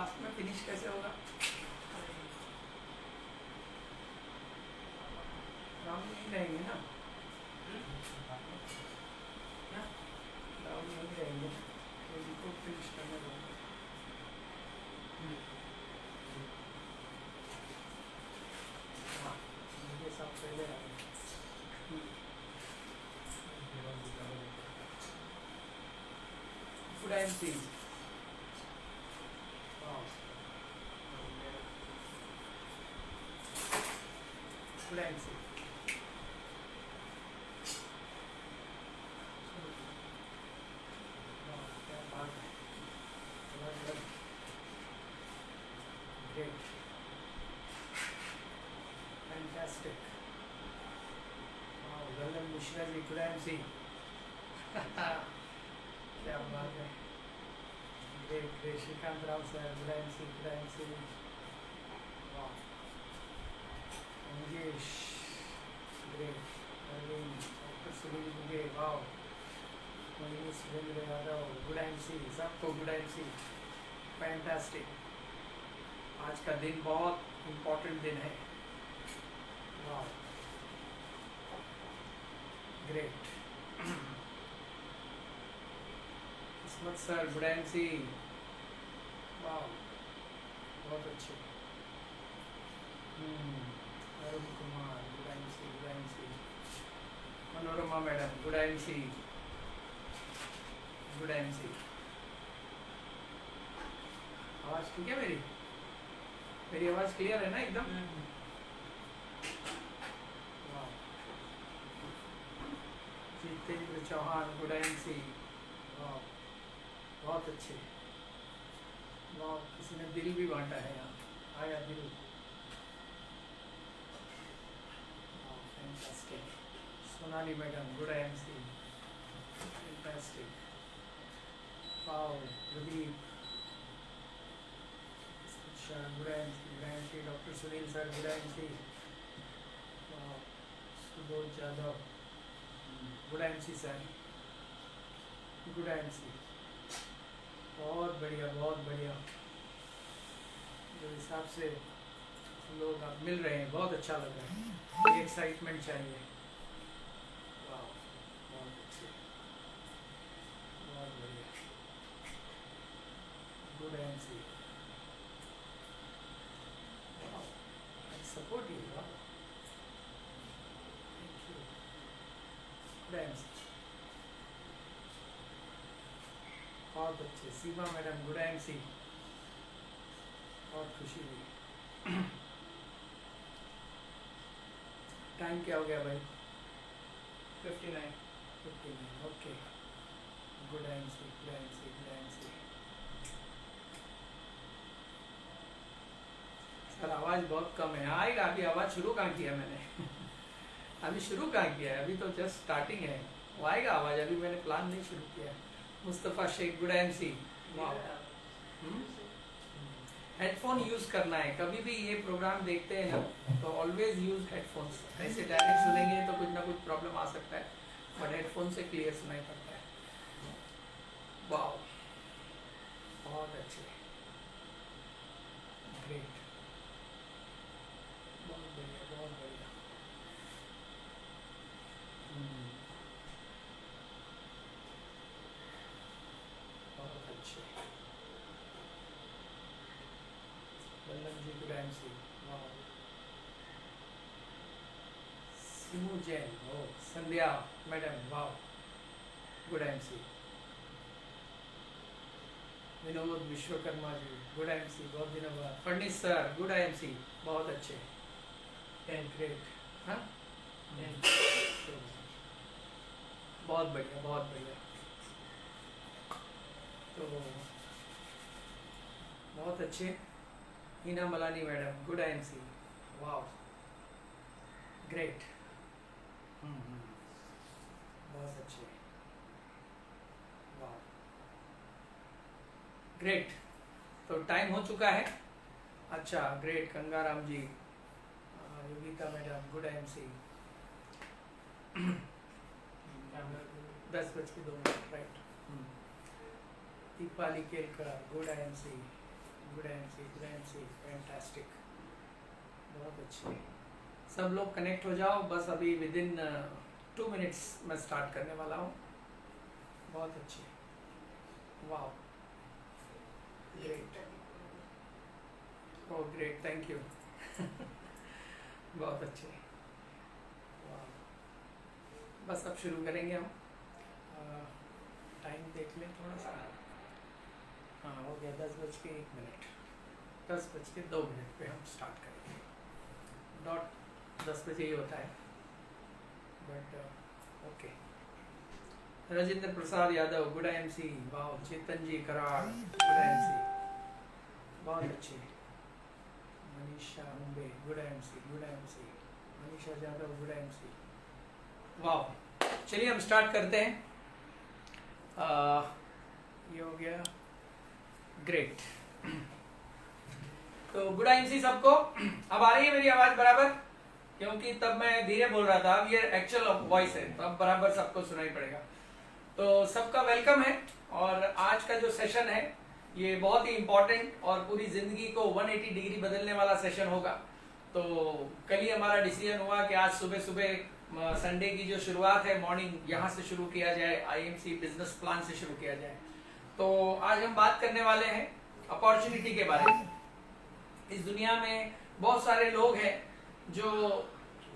Last में finish कैसे होगा? राउंड नहीं रहेंगे ना? राउंड नहीं रहेंगे, तो इनको फिनिश करने दूँगा। हाँ, मुझे सब पहले आ गए। Good MC. Wow. Good MC. Wow, क्या बात है। अलग-अलग। Great. Fantastic. Wow, Galan Mishra ji, good MC. क्या बात है। Great, great. Shrikant Rao sir, good MC, good MC. Wow. Mangesh, great. Arvind, Dr. Sunil Duge, wow. Manish Surendra Yadav, good MC. सबको good MC. Fantastic. आज का दिन बहुत important दिन है। वाह, ग्रेट। किस्मत सर, गुड MC। वाह, बहुत अच्छे। Arun Kumar, good MC, good MC। Manorama madam, good MC, good MC। आवाज़ ठीक है मेरी? मेरी आवाज़ क्लियर है ना एकदम? वाह, जितेंद्र चौहान, गुड MC। वाह, बहुत अच्छे। वाह, किसी ने दिल भी बांटा है यहाँ, आया दिल। Fantastic. Sonali madam, good MC, fantastic. वाह, Pradeep, good MC, doctor Sunil sir, good MC। वाह, Subodh Yadav, good MC sir, good MC। बहुत बढ़िया, बहुत बढ़िया। जो हिसाब से लोग आप मिल रहे हैं, बहुत अच्छा लग रहा है। ये एक्साइटमेंट चाहिए। वाह, बहुत अच्छे, बहुत बढ़िया। Good MC। Support you. Thank you. Good MC, बहुत अच्छे। सीमा मैडम, गुड MC, बहुत खुशी हुई। टाइम क्या हो गया भाई? 59। Okay. Good MC, good MC, good MC। Sir आवाज़ बहुत कम है। आएगा अभी। आवाज़ शुरू कहाँ किया मैंने? अभी शुरू कहाँ किया है? अभी तो जस्ट स्टार्टिंग है। वो आएगा आवाज़, अभी मैंने प्लान नहीं शुरू किया। Mustafa Shaikh, good MC। Headphone use करना है। कभी भी ये प्रोग्राम देखते हैं ना, तो ऑलवेज यूज़ हेडफोन्स। ऐसे डायरेक्ट सुनेंगे तो कुछ ना कुछ प्रॉब्लम आ सकता है, बट हेडफोन से क्लियर सुनाई पड़ता है। वाह, बहुत अच्छे, ग्रेट, बहुत बढ़िया, बहुत बढ़िया। बहुत अच्छे। वल्लभ जी, गुड MC। वाह, सिमू जैन, ओ संध्या मैडम, वाह, good MC। Vinod Vishwakarma ji, good MC, बहुत दिनों बाद। फडनीस सर, गुड MC, बहुत अच्छे, ग्रेट। हाँ, बहुत बढ़िया, बहुत बढ़िया। तो बहुत अच्छे। हीना मलानी मैडम, गुड MC, वाह, ग्रेट। बहुत अच्छे, वाह, ग्रेट। तो टाइम हो चुका है। अच्छा, great. Gangaram ji, Yogita madam, good MC। 10:02, right. Deepali Kelkar, good MC, good MC, fantastic, बहुत अच्छे। सब लोग कनेक्ट हो जाओ, बस अभी विद इन 2 मिनट्स मैं स्टार्ट करने वाला हूँ। बहुत अच्छे, वाह, great, oh great, thank you. बहुत अच्छे, वाह। बस अब शुरू करेंगे हम। टाइम देख लें थोड़ा सा। हाँ हो गया, 10:01, 10:02 पे हम स्टार्ट करेंगे। डॉट 10 बजे ही होता है, but okay. Rajendra Prasad Yadav, good MC, वाह। चेतन जी कराड़, गुड एमसी, बहुत अच्छे। Manisha Mumbai, good MC, Manisha Yadav, good MC, वाह। चलिए हम स्टार्ट करते हैं। ये हो गया, ग्रेट। तो गुड एमसी सबको। अब आ रही है मेरी आवाज बराबर? क्योंकि तब मैं धीरे बोल रहा था, अब ये एक्चुअल वॉइस है, तो अब बराबर सबको सुनाई पड़ेगा। तो सबका वेलकम है। और आज का जो सेशन है ये बहुत ही इम्पोर्टेंट और पूरी जिंदगी को 180 डिग्री बदलने वाला सेशन होगा। तो कल ही हमारा डिसीजन हुआ कि आज सुबह सुबह संडे की जो शुरुआत है मॉर्निंग यहाँ से शुरू किया जाए, आईएमसी बिजनेस प्लान से शुरू किया जाए। तो आज हम बात करने वाले हैं अपॉर्चुनिटी के बारे में। इस दुनिया में बहुत सारे लोग हैं जो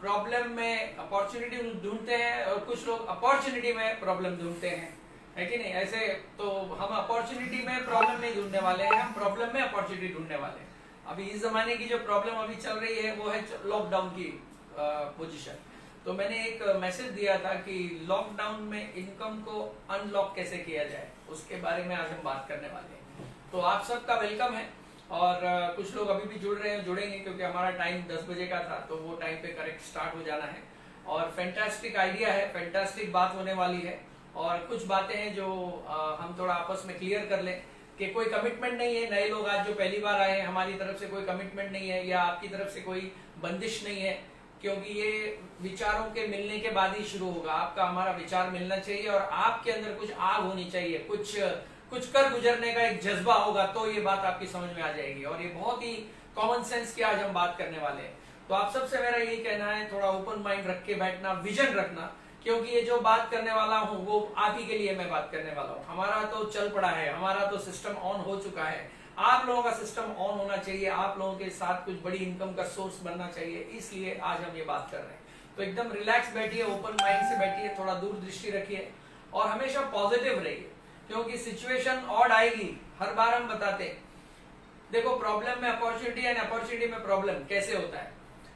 प्रॉब्लम में अपॉर्चुनिटी ढूंढते हैं और कुछ लोग अपॉर्चुनिटी में प्रॉब्लम ढूंढते हैं, है कि नहीं? ऐसे तो हम अपॉर्चुनिटी में प्रॉब्लम नहीं ढूंढने वाले हैं, हम प्रॉब्लम में अपॉर्चुनिटी ढूंढने वाले हैं। अभी इस जमाने की जो प्रॉब्लम अभी चल रही है वो है लॉकडाउन की पोजीशन। तो मैंने एक मैसेज दिया था कि लॉकडाउन में इनकम को अनलॉक कैसे किया जाए, उसके बारे में आज हम बात करने वाले हैं। तो आप सबका वेलकम है। और कुछ लोग अभी भी जुड़ रहे हैं, जुड़ेंगे, क्योंकि हमारा टाइम 10 बजे का था, तो वो टाइम पे करेक्ट स्टार्ट हो जाना है। और फैंटास्टिक आइडिया है, फैंटास्टिक बात होने वाली है। और कुछ बातें हैं जो हम थोड़ा आपस में क्लियर कर लें कि कोई कमिटमेंट नहीं है। नए लोग आज जो पहली बार आए हैं, हमारी तरफ से कोई कमिटमेंट नहीं है या आपकी तरफ से कोई बंदिश नहीं है, क्योंकि ये विचारों के मिलने के बाद ही शुरू होगा। आपका हमारा विचार मिलना चाहिए और आपके अंदर कुछ आग होनी चाहिए, कुछ कर गुजरने का एक जज्बा होगा, तो ये बात आपकी समझ में आ जाएगी। और ये बहुत ही कॉमन सेंस की आज हम बात करने वाले हैं। तो आप सबसे मेरा यही कहना है, थोड़ा ओपन माइंड रख के बैठना, विजन रखना, क्योंकि ये जो बात करने वाला हूँ वो आप ही के लिए मैं बात करने वाला हूँ। हमारा तो चल पड़ा है, हमारा तो सिस्टम ऑन हो चुका है, आप लोगों का सिस्टम ऑन होना चाहिए, आप लोगों के साथ कुछ बड़ी इनकम का सोर्स बनना चाहिए, इसलिए आज हम ये बात कर रहे हैं। तो एकदम रिलैक्स बैठिए, ओपन माइंड से बैठिए, थोड़ा दूरदृष्टि रखिए और हमेशा पॉजिटिव रहिए, क्योंकि सिचुएशन ऑड आएगी, हर बार हम बताते हैं। देखो, प्रॉब्लम में अपॉर्चुनिटी एंड अपॉर्चुनिटी में प्रॉब्लम कैसे होता है।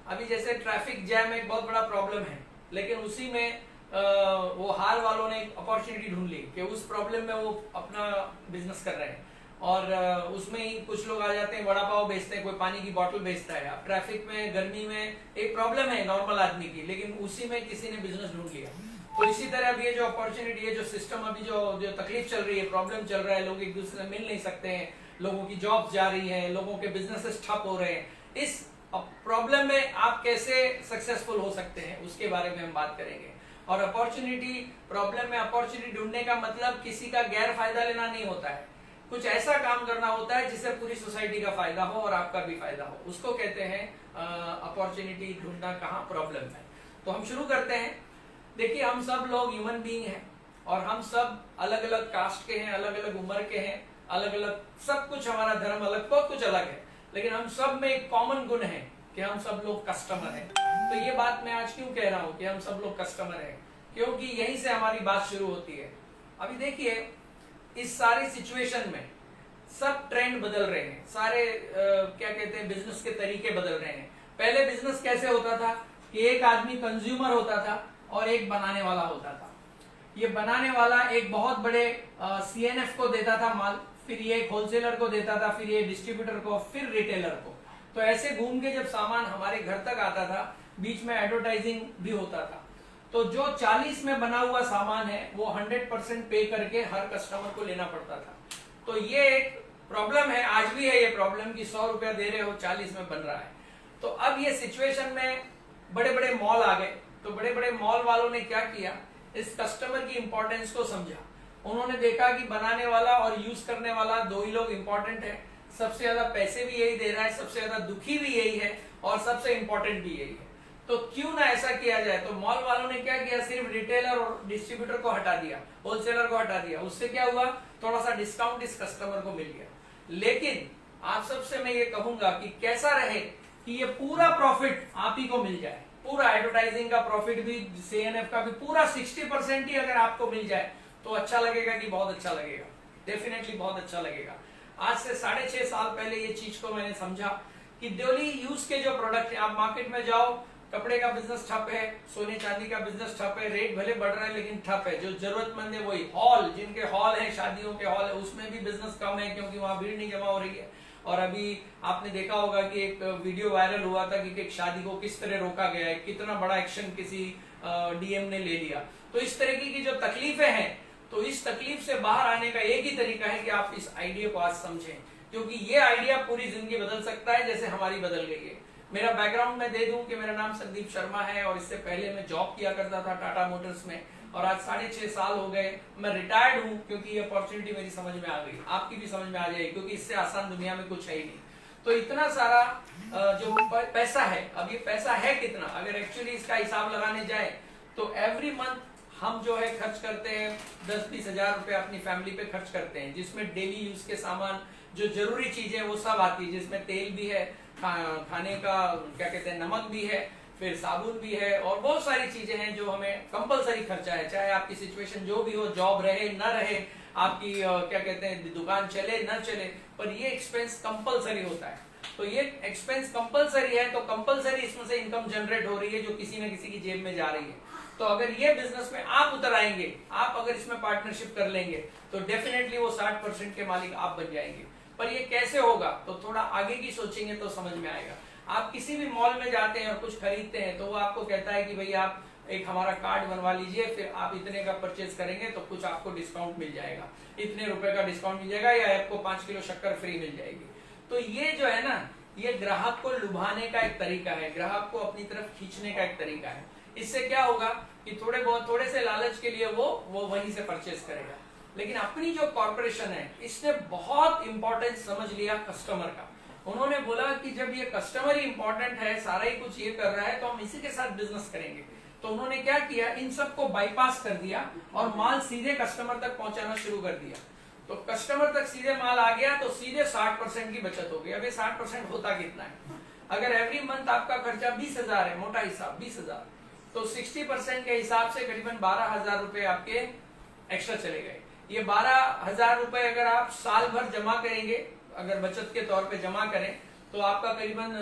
अभी जैसे ट्रैफिक जैम एक बहुत बड़ा प्रॉब्लम है, लेकिन उसी में वो हाल वालों ने अपॉर्चुनिटी ढूंढ ली कि उस प्रॉब्लम में वो अपना बिजनेस कर रहे हैं। और उसमें ही कुछ लोग आ जाते हैं, वड़ा पाव बेचते हैं, कोई पानी की बोतल बेचता है। अब ट्रैफिक में, गर्मी में एक प्रॉब्लम है नॉर्मल आदमी की, लेकिन उसी में किसी ने बिजनेस ढूंढ लिया। तो इसी तरह अब ये जो अपॉर्चुनिटी है, जो सिस्टम अभी जो तकलीफ चल रही है, प्रॉब्लम चल रहा है, लोग एक दूसरे से मिल नहीं सकते हैं, लोगों की जॉब जा रही है, लोगों के बिजनेसेस ठप हो रहे हैं, इस प्रॉब्लम में आप कैसे सक्सेसफुल हो सकते हैं उसके बारे में हम बात करेंगे। और अपॉर्चुनिटी, प्रॉब्लम में अपॉर्चुनिटी ढूंढने का मतलब किसी का गैर फायदा लेना नहीं होता है, कुछ ऐसा काम करना होता है जिससे पूरी सोसाइटी का फायदा हो और आपका भी फायदा हो, उसको कहते हैं अपॉर्चुनिटी ढूंढना कहाँ, प्रॉब्लम में। तो हम शुरू करते हैं। देखिए, हम सब लोग ह्यूमन बीइंग हैं और हम सब अलग अलग कास्ट के हैं, अलग अलग उम्र के हैं, अलग अलग सब कुछ, हमारा धर्म अलग, बहुत कुछ अलग है, लेकिन हम सब में एक कॉमन गुण है कि हम सब लोग कस्टमर हैं। तो ये बात मैं आज क्यों कह रहा हूँ कि हम सब लोग कस्टमर हैं, क्योंकि यहीं से हमारी बात शुरू होती है। अभी देखिए, इस सारी सिचुएशन में सब ट्रेंड बदल रहे हैं, सारे क्या कहते हैं, बिजनेस के तरीके बदल रहे हैं। पहले बिजनेस कैसे होता था कि एक आदमी कंज्यूमर होता था और एक बनाने वाला होता था। ये बनाने वाला एक बहुत बड़े सीएनएफ को देता था माल, फिर ये एक होलसेलर को देता था, फिर ये डिस्ट्रीब्यूटर को, फिर रिटेलर को। तो ऐसे घूम के जब सामान हमारे घर तक आता था, बीच में एडवर्टाइजिंग भी होता था। तो जो 40 में बना हुआ सामान है वो 100% पे करके हर कस्टमर को लेना पड़ता था। तो ये एक प्रॉब्लम है, आज भी है ये प्रॉब्लम कि 100 रुपया दे रहे हो, 40 में बन रहा है। तो अब ये सिचुएशन में बड़े बड़े मॉल आ गए। तो बड़े बड़े मॉल वालों ने क्या किया, इस कस्टमर की इंपॉर्टेंस को समझा। उन्होंने देखा कि बनाने वाला और यूज करने वाला दो ही लोग इंपॉर्टेंट है, सबसे ज्यादा पैसे भी यही दे रहा है, सबसे ज्यादा दुखी भी यही है और सबसे इंपॉर्टेंट भी यही है। तो क्यों ना ऐसा किया जाए। तो मॉल वालों ने क्या किया, सिर्फ रिटेलर और डिस्ट्रीब्यूटर को हटा दिया, होलसेलर को हटा दिया। उससे क्या हुआ, थोड़ा सा डिस्काउंट इस कस्टमर को मिल गया। लेकिन आप सबसे मैं ये कहूंगा कि कैसा रहे कि ये पूरा प्रॉफिट आप ही को मिल जाए, पूरा एडवर्टाइजिंग का प्रॉफिट भी, CNF का भी पूरा 60% ही अगर आपको मिल जाए तो अच्छा लगेगा कि बहुत अच्छा लगेगा? डेफिनेटली बहुत अच्छा लगेगा। आज से 6.5 साल पहले ये चीज को मैंने समझा कि डेली यूज के जो प्रोडक्ट है, आप मार्केट में जाओ, कपड़े का बिजनेस ठप है, सोने चांदी का बिजनेस ठप है, रेट भले बढ़ रहा है लेकिन ठप है। जो जरूरतमंद है वही, हॉल जिनके हॉल है, शादियों के हॉल है, उसमें भी बिजनेस कम है क्योंकि वहां भीड़ नहीं जमा हो रही है। और अभी आपने देखा होगा कि एक वीडियो वायरल हुआ था कि एक शादी को किस तरह रोका गया है, कितना बड़ा एक्शन किसी DM ने ले लिया। तो इस तरीके की जो तकलीफें हैं, तो इस तकलीफ से बाहर आने का एक ही तरीका है कि आप इस आइडिया को आज समझें, क्योंकि ये आइडिया पूरी जिंदगी बदल सकता है जैसे हमारी बदल गई है। मेरा बैकग्राउंड मैं दे दूं कि मेरा नाम संदीप शर्मा है और इससे पहले मैं जॉब किया करता था टाटा मोटर्स में, और आज 6.5 साल हो गए मैं रिटायर्ड हूं, क्योंकि ये अपॉर्चुनिटी मेरी समझ में आ गई, आपकी भी समझ में आ जाएगी, क्योंकि इससे आसान दुनिया में कुछ है ही नहीं। तो इतना सारा जो पैसा है, अब ये पैसा है कितना, अगर एक्चुअली इसका हिसाब लगाने जाए तो एवरी मंथ हम जो है खर्च करते हैं 10-20 हजार रुपए अपनी फैमिली पे खर्च करते हैं, जिसमें डेली यूज के सामान, जो जरूरी चीजें वो सब आती है, जिसमें तेल भी है, खाने का क्या कहते हैं नमक भी है, फिर साबुन भी है, और बहुत सारी चीजें हैं जो हमें कंपलसरी खर्चा है। चाहे आपकी सिचुएशन जो भी हो, जॉब रहे न रहे, आपकी क्या कहते हैं दुकान चले न चले, पर ये एक्सपेंस कंपलसरी होता है। तो ये एक्सपेंस कंपलसरी है, तो कंपलसरी इसमें से इनकम जनरेट हो रही है जो किसी न किसी की जेब में जा रही है। तो अगर ये बिजनेस में आप उतर आएंगे, आप अगर इसमें पार्टनरशिप कर लेंगे, तो डेफिनेटली वो 60% के मालिक आप बन जाएंगे। पर ये कैसे होगा, तो थोड़ा आगे की सोचेंगे तो समझ में आएगा। आप किसी भी मॉल में जाते हैं और कुछ खरीदते हैं तो वो आपको कहता है कि भाई आप एक हमारा कार्ड बनवा लीजिए, फिर आप इतने का परचेज करेंगे तो कुछ आपको डिस्काउंट मिल जाएगा, इतने रुपए का डिस्काउंट मिल जाएगा, या आपको 5 किलो शक्कर फ्री मिल जाएगी। तो ये जो है ना, ये ग्राहक को लुभाने का एक तरीका है, ग्राहक को अपनी तरफ खींचने का एक तरीका है। इससे क्या होगा कि थोड़े से लालच के लिए वो वहीं से परचेज करेगा। लेकिन अपनी जो कॉर्पोरेशन है, इसने बहुत इंपॉर्टेंस समझ लिया कस्टमर का। उन्होंने बोला कि जब ये कस्टमर ही इंपॉर्टेंट है, सारा ही कुछ ये कर रहा है, तो हम इसी के साथ बिजनेस करेंगे। तो उन्होंने क्या किया, इन सबको बाईपास कर दिया और माल सीधे कस्टमर तक पहुंचाना शुरू कर दिया। तो कस्टमर तक सीधे माल आ गया तो सीधे 60% की बचत हो गई। अब ये 60% होता कितना है, अगर एवरी मंथ आपका खर्चा 20,000 है, मोटा हिसाब 20,000, तो 60% के हिसाब से करीबन 12,000 रुपए आपके एक्स्ट्रा चले गए। ये 12,000 रुपए अगर आप साल भर जमा करेंगे, अगर बचत के तौर पे जमा करें, तो आपका करीबन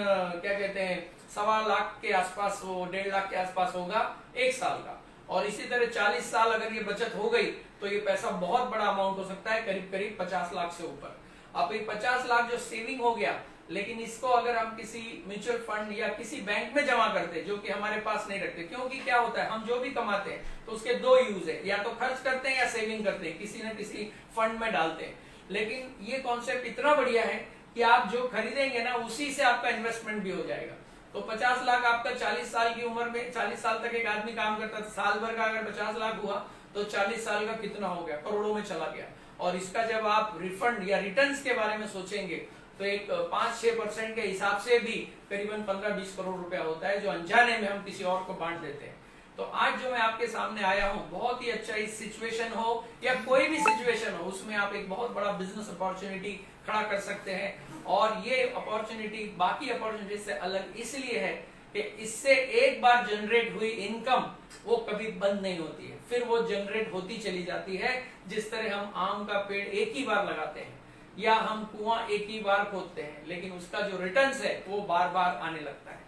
क्या कहते हैं 1.25 लाख के आसपास, वो 1.5 लाख के आसपास होगा एक साल का। और इसी तरह 40 साल अगर ये बचत हो गई तो ये पैसा बहुत बड़ा अमाउंट हो सकता है, करीब करीब 50 लाख से ऊपर। अब ये 50 लाख जो सेविंग हो गया, लेकिन इसको अगर हम किसी म्यूचुअल फंड या किसी बैंक में जमा करते, जो कि हमारे पास नहीं रखते, क्योंकि क्या होता है, हम जो भी कमाते हैं तो उसके 2 यूज है, या तो खर्च करते हैं या सेविंग करते हैं, किसी न किसी फंड में डालते हैं। लेकिन ये कॉन्सेप्ट इतना बढ़िया है कि आप जो खरीदेंगे ना, उसी से आपका इन्वेस्टमेंट भी हो जाएगा। तो 50 लाख आपका 40 साल की उम्र में, 40 साल तक एक आदमी काम करता था, साल भर का अगर 50 लाख हुआ तो 40 साल का कितना हो गया, करोड़ों में चला गया। और इसका जब आप रिफंड या रिटर्न्स के बारे में सोचेंगे तो एक 5-6% के हिसाब से भी करीबन 15-20 करोड़ रुपया होता है, जो अनजाने में हम किसी और को बांट देते हैं। तो आज जो मैं आपके सामने आया हूँ, बहुत ही अच्छा, इस सिचुएशन हो या कोई भी सिचुएशन हो, उसमें आप एक बहुत बड़ा बिजनेस अपॉर्चुनिटी खड़ा कर सकते हैं। और ये अपॉर्चुनिटी बाकी अपॉर्चुनिटी से अलग इसलिए है कि इससे एक बार जनरेट हुई इनकम वो कभी बंद नहीं होती है, फिर वो जनरेट होती चली जाती है। जिस तरह हम आम का पेड़ एक ही बार लगाते हैं या हम कुआं एक ही बार खोदते हैं, लेकिन उसका जो रिटर्न्स है वो बार बार आने लगता है।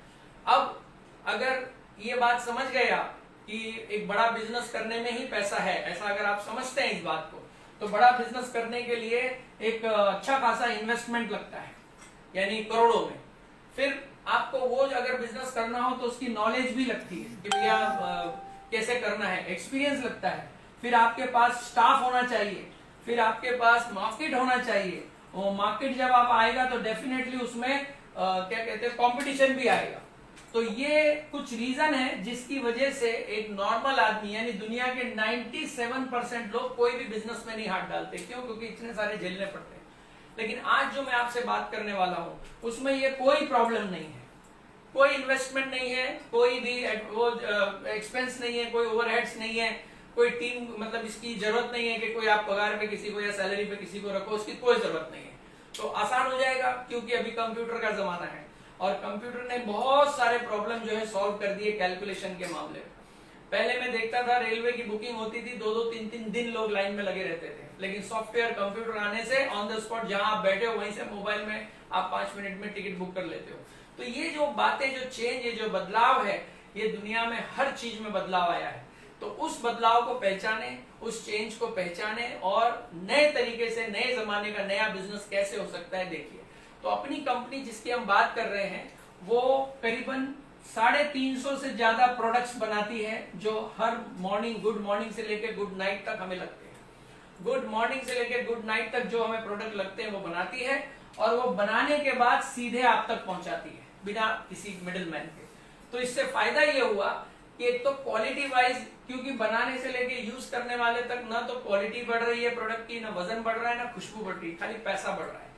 अब अगर ये बात समझ गए आप कि एक बड़ा बिजनेस करने में ही पैसा है, ऐसा अगर आप समझते हैं इस बात को, तो बड़ा बिजनेस करने के लिए एक अच्छा खासा इन्वेस्टमेंट लगता है, यानी करोड़ों में। फिर आपको वो अगर बिजनेस करना हो तो उसकी नॉलेज भी लगती है कि भैया कैसे करना है, एक्सपीरियंस लगता है। फिर आपके पास स्टाफ होना चाहिए, फिर आपके पास मार्केट होना चाहिए। वो मार्केट जब आप आएगा तो डेफिनेटली उसमें क्या कहते हैं कंपटीशन भी आएगा। तो ये कुछ रीजन है जिसकी वजह से एक नॉर्मल आदमी, यानी दुनिया के 97% लोग कोई भी बिजनेस में नहीं हाथ डालते। क्यों? क्योंकि इतने सारे झेलने पड़ते हैं। लेकिन आज जो मैं आपसे बात करने वाला हूं उसमें ये कोई प्रॉब्लम नहीं है, कोई इन्वेस्टमेंट नहीं है, कोई भी वो एक्सपेंस नहीं है, कोई ओवरहेड्स नहीं है, कोई टीम मतलब इसकी जरूरत नहीं है कि कोई आप पगार पे किसी को या सैलरी पे किसी को रखो, उसकी कोई जरूरत नहीं है। तो आसान हो जाएगा क्योंकि अभी कंप्यूटर का जमाना है और कंप्यूटर ने बहुत सारे प्रॉब्लम जो है सॉल्व कर दिए कैलकुलेशन के मामले में। पहले मैं देखता था रेलवे की बुकिंग होती थी 2-2 3-3 दिन लोग लाइन में लगे रहते थे, लेकिन सॉफ्टवेयर कंप्यूटर आने से ऑन द स्पॉट जहां आप बैठे हो वहीं से मोबाइल में आप 5 मिनट में टिकट बुक कर लेते हो। तो ये जो बातें, जो चेंज, ये जो बदलाव है, ये दुनिया में हर चीज में बदलाव आया है। तो उस बदलाव को पहचाने, उस चेंज को पहचाने और नए तरीके से नए जमाने का नया बिजनेस कैसे हो सकता है देखिए। तो अपनी कंपनी जिसकी हम बात कर रहे हैं वो करीबन 350 से ज्यादा प्रोडक्ट्स बनाती है जो हर मॉर्निंग, गुड मॉर्निंग से लेकर गुड नाइट तक हमें लगते हैं। गुड मॉर्निंग से लेकर गुड नाइट तक जो हमें प्रोडक्ट लगते हैं वो बनाती है और वो बनाने के बाद सीधे आप तक पहुंचाती है बिना किसी मिडिलमैन के। तो इससे फायदा ये हुआ कि एक तो क्वालिटी वाइज, क्योंकि बनाने से लेके यूज करने वाले तक ना तो क्वालिटी बढ़ रही है प्रोडक्ट की, ना वजन बढ़ रहा है, ना खुशबू बढ़ रही है, खाली पैसा बढ़ रहा है।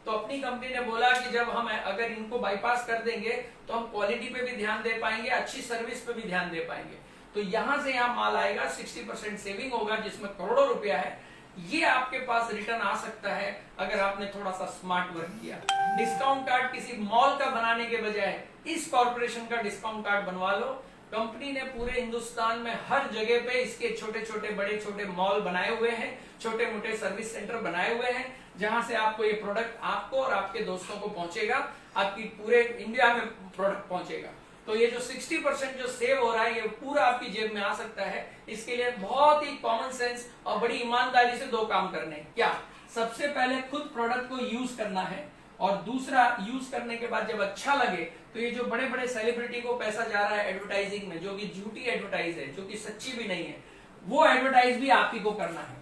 तो अपनी कंपनी ने बोला कि जब हम अगर इनको बाईपास कर देंगे तो हम क्वालिटी पे भी ध्यान दे पाएंगे, अच्छी सर्विस पे भी ध्यान दे पाएंगे। तो यहां से यहां माल आएगा, 60% सेविंग होगा जिसमें करोड़ों रुपया है। ये आपके पास रिटर्न आ सकता है अगर आपने थोड़ा सा स्मार्ट वर्क किया। डिस्काउंट कार्ड किसी मॉल का बनाने के बजाय इस कॉर्पोरेशन का डिस्काउंट कार्ड बनवा लो। कंपनी ने पूरे हिंदुस्तान में हर जगह पे इसके छोटे छोटे बड़े छोटे मॉल बनाए हुए हैं, छोटे मोटे सर्विस सेंटर बनाए हुए हैं, जहां से आपको ये प्रोडक्ट आपको और आपके दोस्तों को पहुंचेगा, आपकी पूरे इंडिया में प्रोडक्ट पहंचेगा। तो ये जो 60% जो सेव हो रहा है ये पूरा आपकी जेब में आ सकता है। इसके लिए बहुत ही कॉमन सेंस और बड़ी ईमानदारी से 2 काम करने हैं। क्या? सबसे पहले खुद प्रोडक्ट को यूज करना है और दूसरा यूज करने के बाद जब अच्छा लगे तो ये जो बड़े बड़े सेलिब्रिटी को पैसा जा रहा है एडवर्टाइजिंग में, जो कि झूठी एडवर्टाइज है, जो कि सच्ची भी नहीं है, वो एडवर्टाइज भी आप ही को करना है।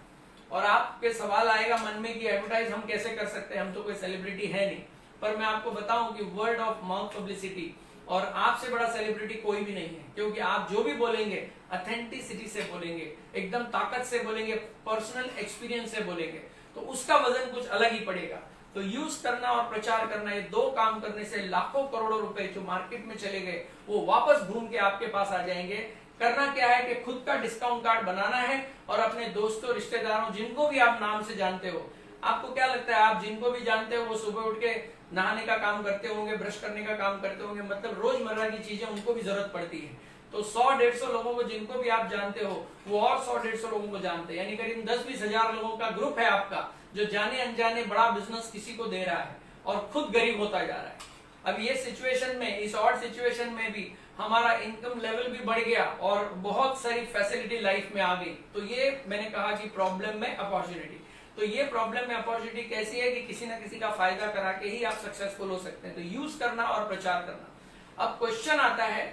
और आपके सवाल आएगा मन में कि एडवर्टाइज हम कैसे कर सकते हैं, हम तो कोई सेलिब्रिटी है नहीं। पर मैं आपको बताऊं कि वर्ड ऑफ माउथ पब्लिसिटी, और आपसे बड़ा सेलिब्रिटी कोई भी नहीं है, क्योंकि आप जो भी बोलेंगे ऑथेंटिसिटी से बोलेंगे, एकदम ताकत से बोलेंगे, पर्सनल एक्सपीरियंस से बोलेंगे, तो उसका वजन कुछ अलग ही पड़ेगा। तो यूज करना और प्रचार करना, ये 2 काम करने से लाखों करोड़ों रुपए जो मार्केट में चले गए वो वापस घूम के आपके पास आ जाएंगे। करना क्या है कि खुद का डिस्काउंट कार्ड बनाना है और अपने दोस्तों, रिश्तेदारों, जिनको भी आप नाम से जानते हो, आपको क्या लगता है आप जिनको भी जानते हो वो सुबह उठ के नहाने का काम करते होंगे, ब्रश करने का काम करते होंगे, मतलब रोजमर्रा की चीजें उनको भी जरूरत पड़ती है। तो 100-150 लोगों को जिनको भी आप जानते हो वो और 100-150 लोगों को जानते हैं, यानी करीब 10-20 हजार लोगों का ग्रुप है आपका जो जाने अनजाने बड़ा बिजनेस किसी को दे रहा है और खुद गरीब होता जा रहा है। अब ये सिचुएशन में, इस ऑड सिचुएशन में भी हमारा इनकम लेवल भी बढ़ गया और बहुत सारी फैसिलिटी लाइफ में आ गई। तो ये मैंने कहा कि प्रॉब्लम में अपॉर्चुनिटी। तो ये प्रॉब्लम में अपॉर्चुनिटी कैसी है कि किसी ना किसी का फायदा करा के ही आप सक्सेसफुल हो सकते हैं। तो यूज करना और प्रचार करना। अब क्वेश्चन आता है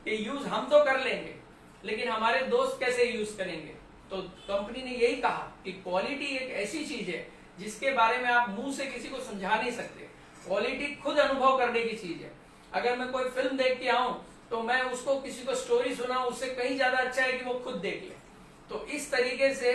कि यूज हम तो कर लेंगे लेकिन हमारे दोस्त कैसे यूज करेंगे। तो कंपनी ने यही कहा कि क्वालिटी एक ऐसी चीज है जिसके बारे में आप मुंह से किसी को समझा नहीं सकते। क्वालिटी खुद अनुभव करने की चीज है। अगर मैं कोई फिल्म देख के आऊं तो मैं उसको किसी को स्टोरी सुनाऊं, उससे कहीं ज्यादा अच्छा है कि वो खुद देख ले। तो इस तरीके से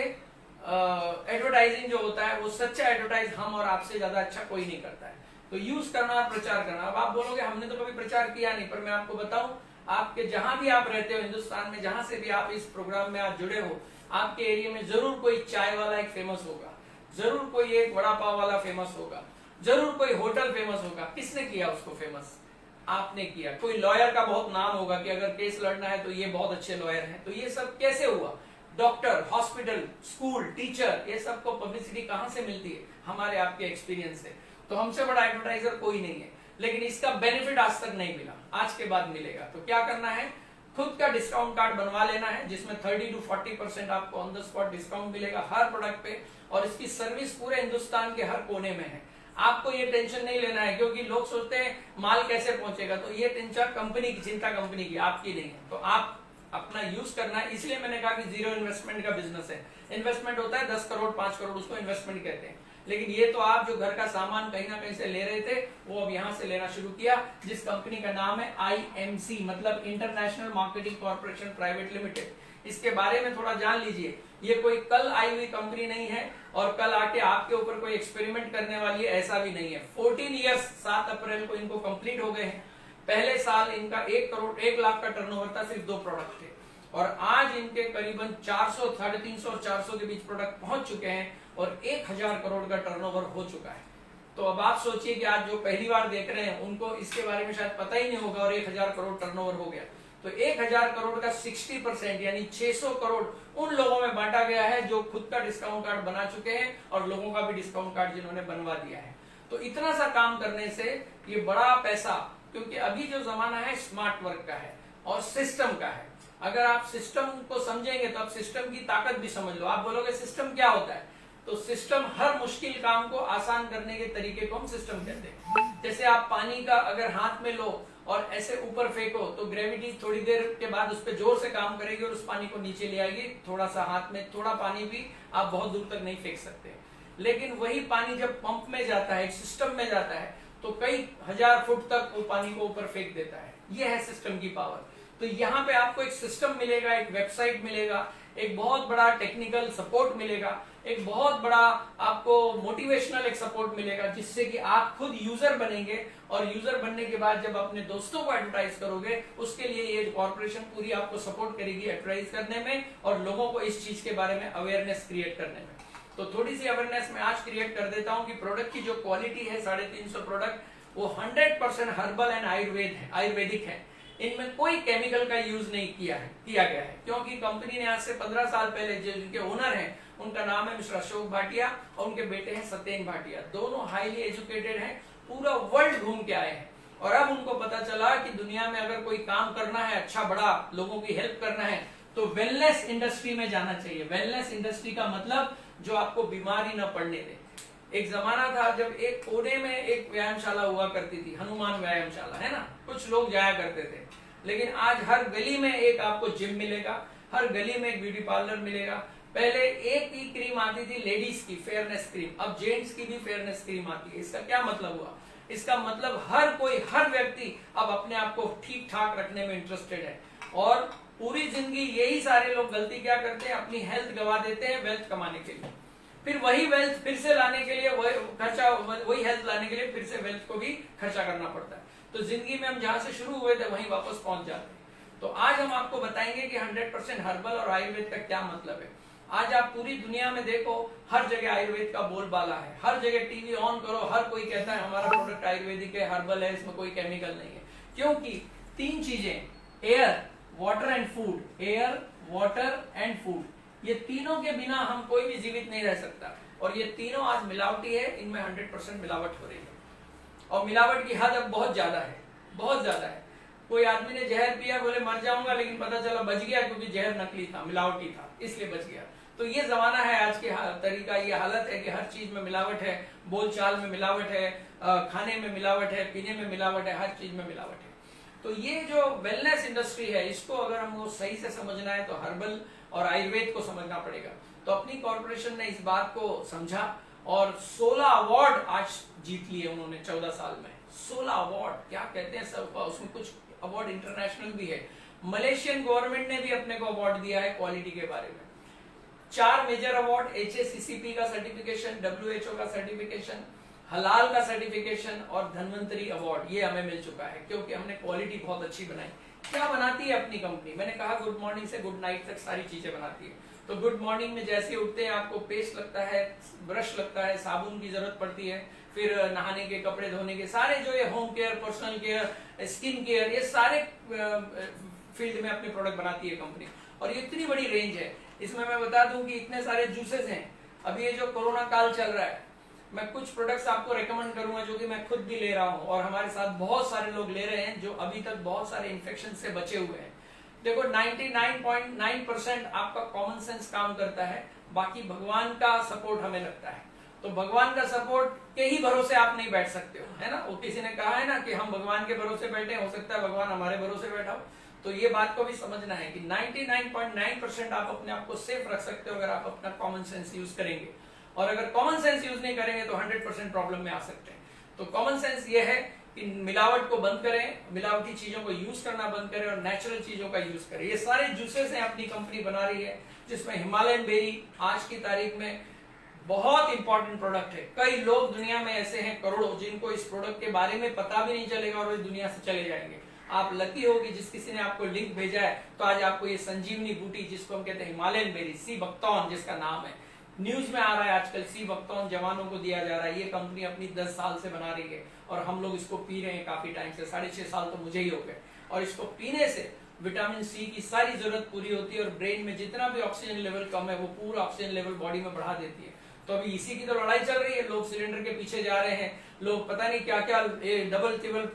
एडवर्टाइजिंग जो होता है वो सच्चा एडवर्टाइज हम और आपसे ज्यादा अच्छा कोई नहीं करता है। तो यूज करना और प्रचार करना। अब आप बोलोगे हमने तो कभी प्रचार किया नहीं, पर मैं आपको बताऊं, आपके जहां भी आप रहते हो हिंदुस्तान में, जहां से भी आप इस प्रोग्राम में आप जुड़े हो, आपके एरिया में जरूर कोई चाय वाला एक फेमस होगा, जरूर कोई एक वड़ा पाव वाला फेमस होगा, जरूर कोई होटल फेमस होगा। किसने किया उसको फेमस? आपने किया। कोई लॉयर का बहुत नाम होगा कि अगर केस लड़ना है तो ये बहुत अच्छे लॉयर हैं। तो ये सब कैसे हुआ? डॉक्टर, हॉस्पिटल, स्कूल, टीचर, ये सबको पब्लिसिटी कहां से मिलती है? हमारे आपके एक्सपीरियंस से। तो हमसे बड़ा एडवर्टाइजर कोई नहीं है, लेकिन इसका बेनिफिट आज तक नहीं मिला, आज के बाद मिलेगा। तो क्या करना है? खुद का डिस्काउंट कार्ड बनवा लेना है जिसमें 30 to 40% आपको ऑन द स्पॉट डिस्काउंट मिलेगा हर प्रोडक्ट पे, और इसकी सर्विस पूरे हिंदुस्तान के हर कोने में है। आपको ये टेंशन नहीं लेना है, क्योंकि लोग सोचते हैं माल कैसे पहुंचेगा। तो ये टेंशन कंपनी की, चिंता कंपनी की, आपकी नहीं है। तो आप अपना यूज करना है। इसलिए मैंने कहा कि जीरो इन्वेस्टमेंट का बिजनेस है। इन्वेस्टमेंट होता है 10 करोड़ 5 करोड़, उसको इन्वेस्टमेंट कहते हैं। लेकिन ये तो आप जो घर का सामान कहीं ना कहीं से ले रहे थे वो अब यहां से लेना शुरू किया, जिस कंपनी का नाम है IMC, मतलब international marketing corporation private limited. इसके बारे में थोड़ा जान लीजिए। ये कोई कल आई हुई कंपनी नहीं है और कल आके आपके ऊपर कोई एक्सपेरिमेंट करने वाली है, ऐसा भी नहीं है। 14 ईयर्स 7 अप्रैल को इनको कंप्लीट हो गए हैं। पहले साल इनका 1 लाख का टर्नओवर था, सिर्फ 2 प्रोडक्ट थे, और आज इनके करीबन 400, 350 और 400 के बीच प्रोडक्ट पहुंच चुके हैं और 1000 करोड़ का टर्नओवर हो चुका है। तो अब आप सोचिए कि आज जो पहली बार देख रहे हैं उनको इसके बारे में शायद पता ही नहीं होगा और 1000 करोड़ टर्नओवर हो गया। तो 1000 करोड़ का 60% यानी 600 करोड़ उन लोगों में बांटा गया है जो खुद का डिस्काउंट कार्ड बना चुके हैं और लोगों का भी डिस्काउंट कार्ड जिन्होंने बनवा दिया है। तो इतना सा काम करने से ये बड़ा पैसा, क्योंकि अभी जो जमाना है स्मार्ट वर्क का है और सिस्टम का है। अगर आप सिस्टम को समझेंगे तो आप सिस्टम की ताकत भी समझ लो। आप बोलोगे सिस्टम क्या होता है, तो सिस्टम हर मुश्किल काम को आसान करने के तरीके को हम सिस्टम कहते हैं। जैसे आप पानी का अगर हाथ में लो और ऐसे ऊपर फेंको तो ग्रेविटी थोड़ी देर के बाद उस पर जोर से काम करेगी और उस पानी को नीचे ले आएगी। थोड़ा सा हाथ में थोड़ा पानी भी आप बहुत दूर तक नहीं फेंक सकते। लेकिन वही पानी जब पंप में जाता है, एक सिस्टम में जाता है, तो कई हजार फुट तक वो पानी को ऊपर फेंक देता है। ये है सिस्टम की पावर। तो यहाँ पे आपको एक सिस्टम मिलेगा, एक वेबसाइट मिलेगा, एक बहुत बड़ा टेक्निकल सपोर्ट मिलेगा, एक बहुत बड़ा आपको मोटिवेशनल एक सपोर्ट मिलेगा, जिससे कि आप खुद यूजर बनेंगे और यूजर बनने के बाद जब अपने दोस्तों को एडवर्टाइज करोगे, उसके लिए ये कॉर्पोरेशन पूरी आपको सपोर्ट करेगी एडवर्टाइज करने में और लोगों को इस चीज के बारे में अवेयरनेस क्रिएट करने में। तो थोड़ी सी अवेयरनेस मैं आज क्रिएट कर देता हूँ कि प्रोडक्ट की जो क्वालिटी है 350 प्रोडक्ट वो 100% हर्बल एंड आयुर्वेदिक है। इनमें कोई केमिकल का यूज नहीं किया गया है, क्योंकि कंपनी ने आज से 15 साल पहले जो जिनके ओनर हैं उनका नाम है मिस्टर अशोक भाटिया और उनके बेटे हैं सत्येन भाटिया। दोनों हाईली एजुकेटेड हैं, पूरा वर्ल्ड घूम के आए हैं और अब उनको पता चला कि दुनिया में अगर कोई काम करना है अच्छा बड़ा, लोगों की हेल्प करना है, तो वेलनेस इंडस्ट्री में जाना चाहिए। वेलनेस इंडस्ट्री का मतलब जो आपको बीमारी न पड़ने दे। एक जमाना था जब एक कोने में एक व्यायामशाला हुआ करती थी, हनुमान व्यायामशाला, है ना, कुछ लोग जाया करते थे। लेकिन आज हर गली में एक आपको जिम मिलेगा, हर गली में एक ब्यूटी पार्लर मिलेगा। पहले एक ही क्रीम आती थी लेडीज की, फेयरनेस क्रीम, अब जेंट्स की भी फेयरनेस क्रीम आती है। इसका क्या मतलब हुआ? इसका मतलब हर व्यक्ति अब अपने आप को ठीक ठाक रखने में इंटरेस्टेड है और पूरी जिंदगी यही सारे लोग गलती क्या करते हैं, अपनी हेल्थ गवा देते हैं वेल्थ कमाने के लिए। फिर वही वेल्थ फिर से लाने के लिए वही हेल्थ लाने के लिए फिर से वेल्थ को भी खर्चा करना पड़ता है। तो जिंदगी में हम जहां से शुरू हुए थे वहीं वापस पहुंच जाते हैं। तो आज हम आपको बताएंगे कि 100% हर्बल और आयुर्वेद का क्या मतलब है। आज आप पूरी दुनिया में देखो, हर जगह आयुर्वेद का बोलबाला है। हर जगह टीवी ऑन करो, हर कोई कहता है हमारा प्रोडक्ट आयुर्वेदिक है, हर्बल है, इसमें कोई केमिकल नहीं है। क्योंकि 3 चीजें, air, water and food, air, water and food, ये तीनों के बिना हम कोई भी जीवित नहीं रह सकता। और ये तीनों आज मिलावटी है, इनमें 100% मिलावट हो रही है और मिलावट की हद अब बहुत ज्यादा है, बहुत ज्यादा है। कोई आदमी ने जहर पिया, बोले मर जाऊंगा, लेकिन पता चला बच गया क्योंकि जहर नकली था, मिलावटी था, इसलिए बच गया। तो ये जमाना है आज के तरीका, ये हालत है कि हर चीज में मिलावट है, बोलचाल में मिलावट है, खाने में मिलावट है, पीने में मिलावट है, हर चीज में मिलावट है। तो ये जो वेलनेस इंडस्ट्री है, इसको अगर हमको सही से समझना है तो हर्बल और आयुर्वेद को समझना पड़ेगा। तो अपनी कॉर्पोरेशन ने इस बात को समझा और 16 अवार्ड आज जीत लिए उन्होंने 14 साल में। 16 अवार्ड क्या कहते हैं सब, उसमें कुछ अवार्ड इंटरनेशनल भी है। मलेशियन गवर्नमेंट ने भी अपने को अवार्ड दिया है क्वालिटी के बारे में। 4 मेजर अवार्ड, HACCP का सर्टिफिकेशन, WHO का सर्टिफिकेशन, हलाल का सर्टिफिकेशन और धन्वंतरी अवार्ड, ये हमें मिल चुका है क्योंकि हमने क्वालिटी बहुत अच्छी बनाई। क्या बनाती है अपनी कंपनी? मैंने कहा गुड मॉर्निंग से गुड नाइट तक सारी चीजें बनाती है। तो गुड मॉर्निंग में जैसे ही उठते हैं आपको पेस्ट लगता है, ब्रश लगता है, साबुन की जरूरत पड़ती है, फिर नहाने के, कपड़े धोने के, सारे जो ये home care, personal care, skin care, ये सारे फील्ड में अपने प्रोडक्ट बनाती है कंपनी। और ये इतनी बड़ी रेंज है। इसमें मैं बता दूं कि इतने सारे जूसेस हैं। अभी ये जो कोरोना काल चल रहा है, मैं कुछ प्रोडक्ट्स आपको रेकमेंड करूंगा जो कि मैं खुद भी ले रहा हूं और हमारे साथ बहुत सारे लोग ले रहे हैं जो अभी तक बहुत सारे इन्फेक्शन से बचे हुए हैं। देखो 99.9% आपका कॉमन सेंस काम करता है, बाकी भगवान का सपोर्ट हमें लगता है। तो भगवान का सपोर्ट के ही भरोसे आप नहीं बैठ सकते हो, है ना। वो किसी ने कहा है ना कि हम भगवान के भरोसे बैठे, हो सकता है भगवान हमारे भरोसे बैठा हो। तो ये बात को भी समझना है कि 99.9% आप अपने आप को सेफ रख सकते हो अगर आप अपना कॉमन सेंस यूज करेंगे। और अगर कॉमन सेंस यूज नहीं करेंगे तो 100% प्रॉब्लम में आ सकते हैं। तो कॉमन सेंस ये है कि मिलावट को बंद करें, मिलावटी चीजों को यूज करना बंद करें और नेचुरल चीजों का यूज करें। ये सारे जूसेस हैं अपनी कंपनी बना रही है, जिसमें हिमालयन बेरी आज की तारीख में बहुत इंपॉर्टेंट प्रोडक्ट है। कई लोग दुनिया में ऐसे हैं करोड़ों जिनको इस प्रोडक्ट के बारे में पता भी नहीं चलेगा और वो इस दुनिया से चले जाएंगे। आप लकी हो कि जिस किसी ने आपको लिंक भेजा है, तो आज आपको ये संजीवनी बूटी, जिसको हम कहते हैं हिमालयन बेरी, सी बकथॉर्न जिसका नाम है, न्यूज में आ रहा है आजकल, सी बकथॉर्न जवानों को दिया जा रहा है। ये कंपनी अपनी 10 साल से बना रही है और हम लोग इसको पी रहे हैं काफी टाइम से, 6.5 साल तो मुझे ही हो गए। और इसको पीने से विटामिन सी की सारी जरूरत पूरी होती है और ब्रेन में जितना भी ऑक्सीजन लेवल कम है वो पूरा ऑक्सीजन लेवल बॉडी में बढ़ा देती है। तो अभी इसी की तो लड़ाई चल रही है, लोग सिलेंडर के पीछे जा रहे हैं, लोग पता नहीं क्या क्या डबल ट्रिपल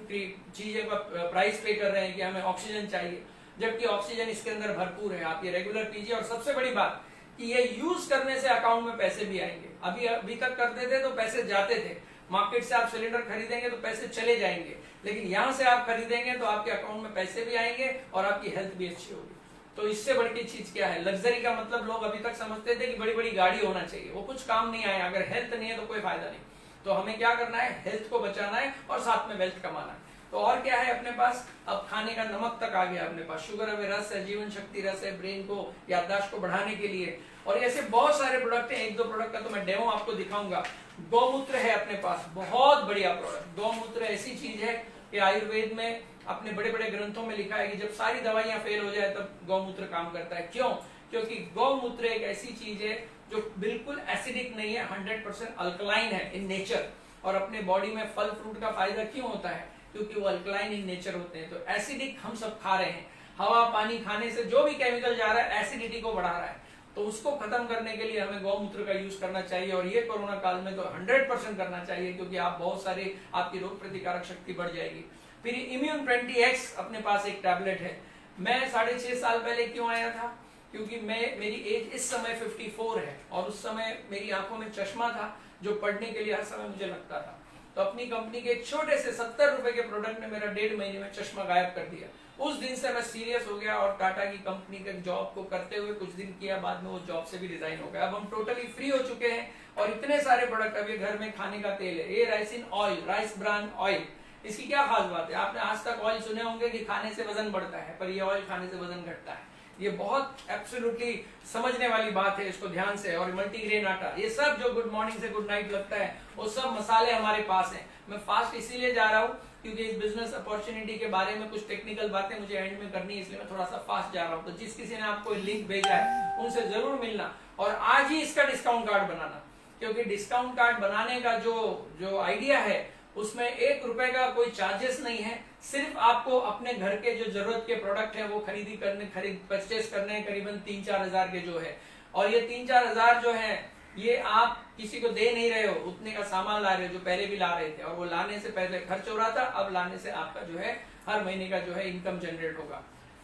चीजें का प्राइस पे कर रहे हैं कि हमें ऑक्सीजन चाहिए, जबकि ऑक्सीजन इसके अंदर भरपूर है। आप ये रेगुलर पीजिए। और सबसे बड़ी बात कि ये यूज करने से अकाउंट में पैसे भी आएंगे। अभी तक करते थे तो पैसे जाते थे, मार्केट से आप सिलेंडर खरीदेंगे तो पैसे चले जाएंगे, लेकिन यहाँ से आप खरीदेंगे तो आपके अकाउंट में पैसे भी आएंगे और आपकी हेल्थ भी अच्छी होगी। तो इससे बढ़ के चीज क्या है? लग्जरी का मतलब लोग अभी तक समझते थे कि बड़ी बड़ी गाड़ी होना चाहिए, वो कुछ काम नहीं आया। अगर हेल्थ नहीं है तो कोई फायदा नहीं। तो हमें क्या करना है? हेल्थ को बचाना है और साथ में वेल्थ कमाना है। तो और क्या है अपने पास? अब खाने का नमक तक आ गया अपने पास, शुगर है, रस है, जीवन शक्ति रस है, ब्रेन को याददाश्त को बढ़ाने के लिए। और ऐसे बहुत सारे प्रोडक्ट हैं, 1-2 प्रोडक्ट का तो मैं डेमो आपको दिखाऊंगा। गौमूत्र है अपने पास, बहुत बढ़िया प्रोडक्ट। गौमूत्र ऐसी चीज है कि आयुर्वेद में अपने बड़े बड़े ग्रंथों में लिखा है कि जब सारी दवाइयां फेल हो जाए तब गौमूत्र काम करता है। क्यों? क्योंकि गौमूत्र एक ऐसी चीज है जो बिल्कुल एसिडिक नहीं है, 100% अल्कलाइन है इन नेचर। और अपने बॉडी में फल फ्रूट का फायदा क्यों होता है? क्योंकि वो अल्कलाइन इन नेचर होते हैं। तो एसिडिक हम सब खा रहे हैं, हवा पानी खाने से जो भी केमिकल जा रहा है एसिडिटी को बढ़ा रहा है। तो उसको खत्म करने के लिए हमें गौमूत्र का यूज करना चाहिए। और ये कोरोना काल में तो 100% करना चाहिए, क्योंकि आप बहुत सारे, आपकी रोग प्रतिकारक शक्ति बढ़ जाएगी। फिर इम्यून 20X अपने पास एक टैबलेट है। मैं 6.5 साल पहले क्यों आया था? क्योंकि मेरी एज इस समय 54 है और उस समय मेरी आंखों में चश्मा था जो पढ़ने के लिए हर समय मुझे लगता था। तो अपनी कंपनी के एक छोटे से 70 रुपए के प्रोडक्ट ने मेरा 1.5 महीने में चश्मा गायब कर दिया। उस दिन से मैं सीरियस हो गया और टाटा की कंपनी के जॉब को करते हुए कुछ दिन किया, बाद में वो जॉब से भी रिजाइन हो गया। अब हम टोटली फ्री हो चुके हैं और इतने सारे प्रोडक्ट, अभी घर में खाने का तेल है, ये ricin oil, rice bran oil. इसकी क्या खास बात है? आपने आज तक ऑयल सुने होंगे कि खाने से वजन बढ़ता है, पर ये ऑयल खाने से वजन घटता है। ये बहुत एब्सोल्युटली समझने वाली बात है, इसको ध्यान से। और मल्टीग्रेन आटा, ये सब जो गुड मॉर्निंग से गुड नाइट लगता है, वो सब मसाले हमारे पास हैं। मैं फास्ट इसीलिए जा रहा हूँ क्योंकि इस बिजनेस अपॉर्चुनिटी के बारे में कुछ टेक्निकल बातें मुझे एंड में करनी है, इसलिए मैं थोड़ा सा फास्ट जा रहा हूँ। तो जिस किसी ने आपको लिंक भेजा है उनसे जरूर मिलना और आज ही इसका डिस्काउंट कार्ड बनाना, क्योंकि डिस्काउंट कार्ड बनाने का जो आइडिया है उसमें 1 रुपए का कोई चार्जेस नहीं है। सिर्फ आपको अपने घर के जो जरूरत के प्रोडक्ट है वो परचेस करने हैं, करीबन 3-4 हजार के जो है। और ये 3-4 हजार जो है ये आप किसी को दे नहीं रहे हो, उतने का सामान ला रहे हो जो पहले भी ला रहे थे। और वो लाने से पहले खर्च हो रहा था, अब लाने से आपका जो है हर महीने का जो है इनकम जनरेट होगा।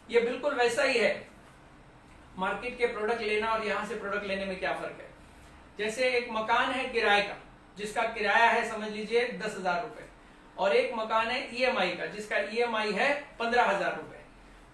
ये बिल्कुल वैसा ही है। मार्केट के प्रोडक्ट लेना और यहाँ से प्रोडक्ट लेने में क्या फर्क है? जैसे एक मकान है किराए का, जिसका किराया है समझ लीजिए 10,000 रुपए, और एक मकान है ईएमआई का, जिसका ईएमआई है 15,000 रुपए।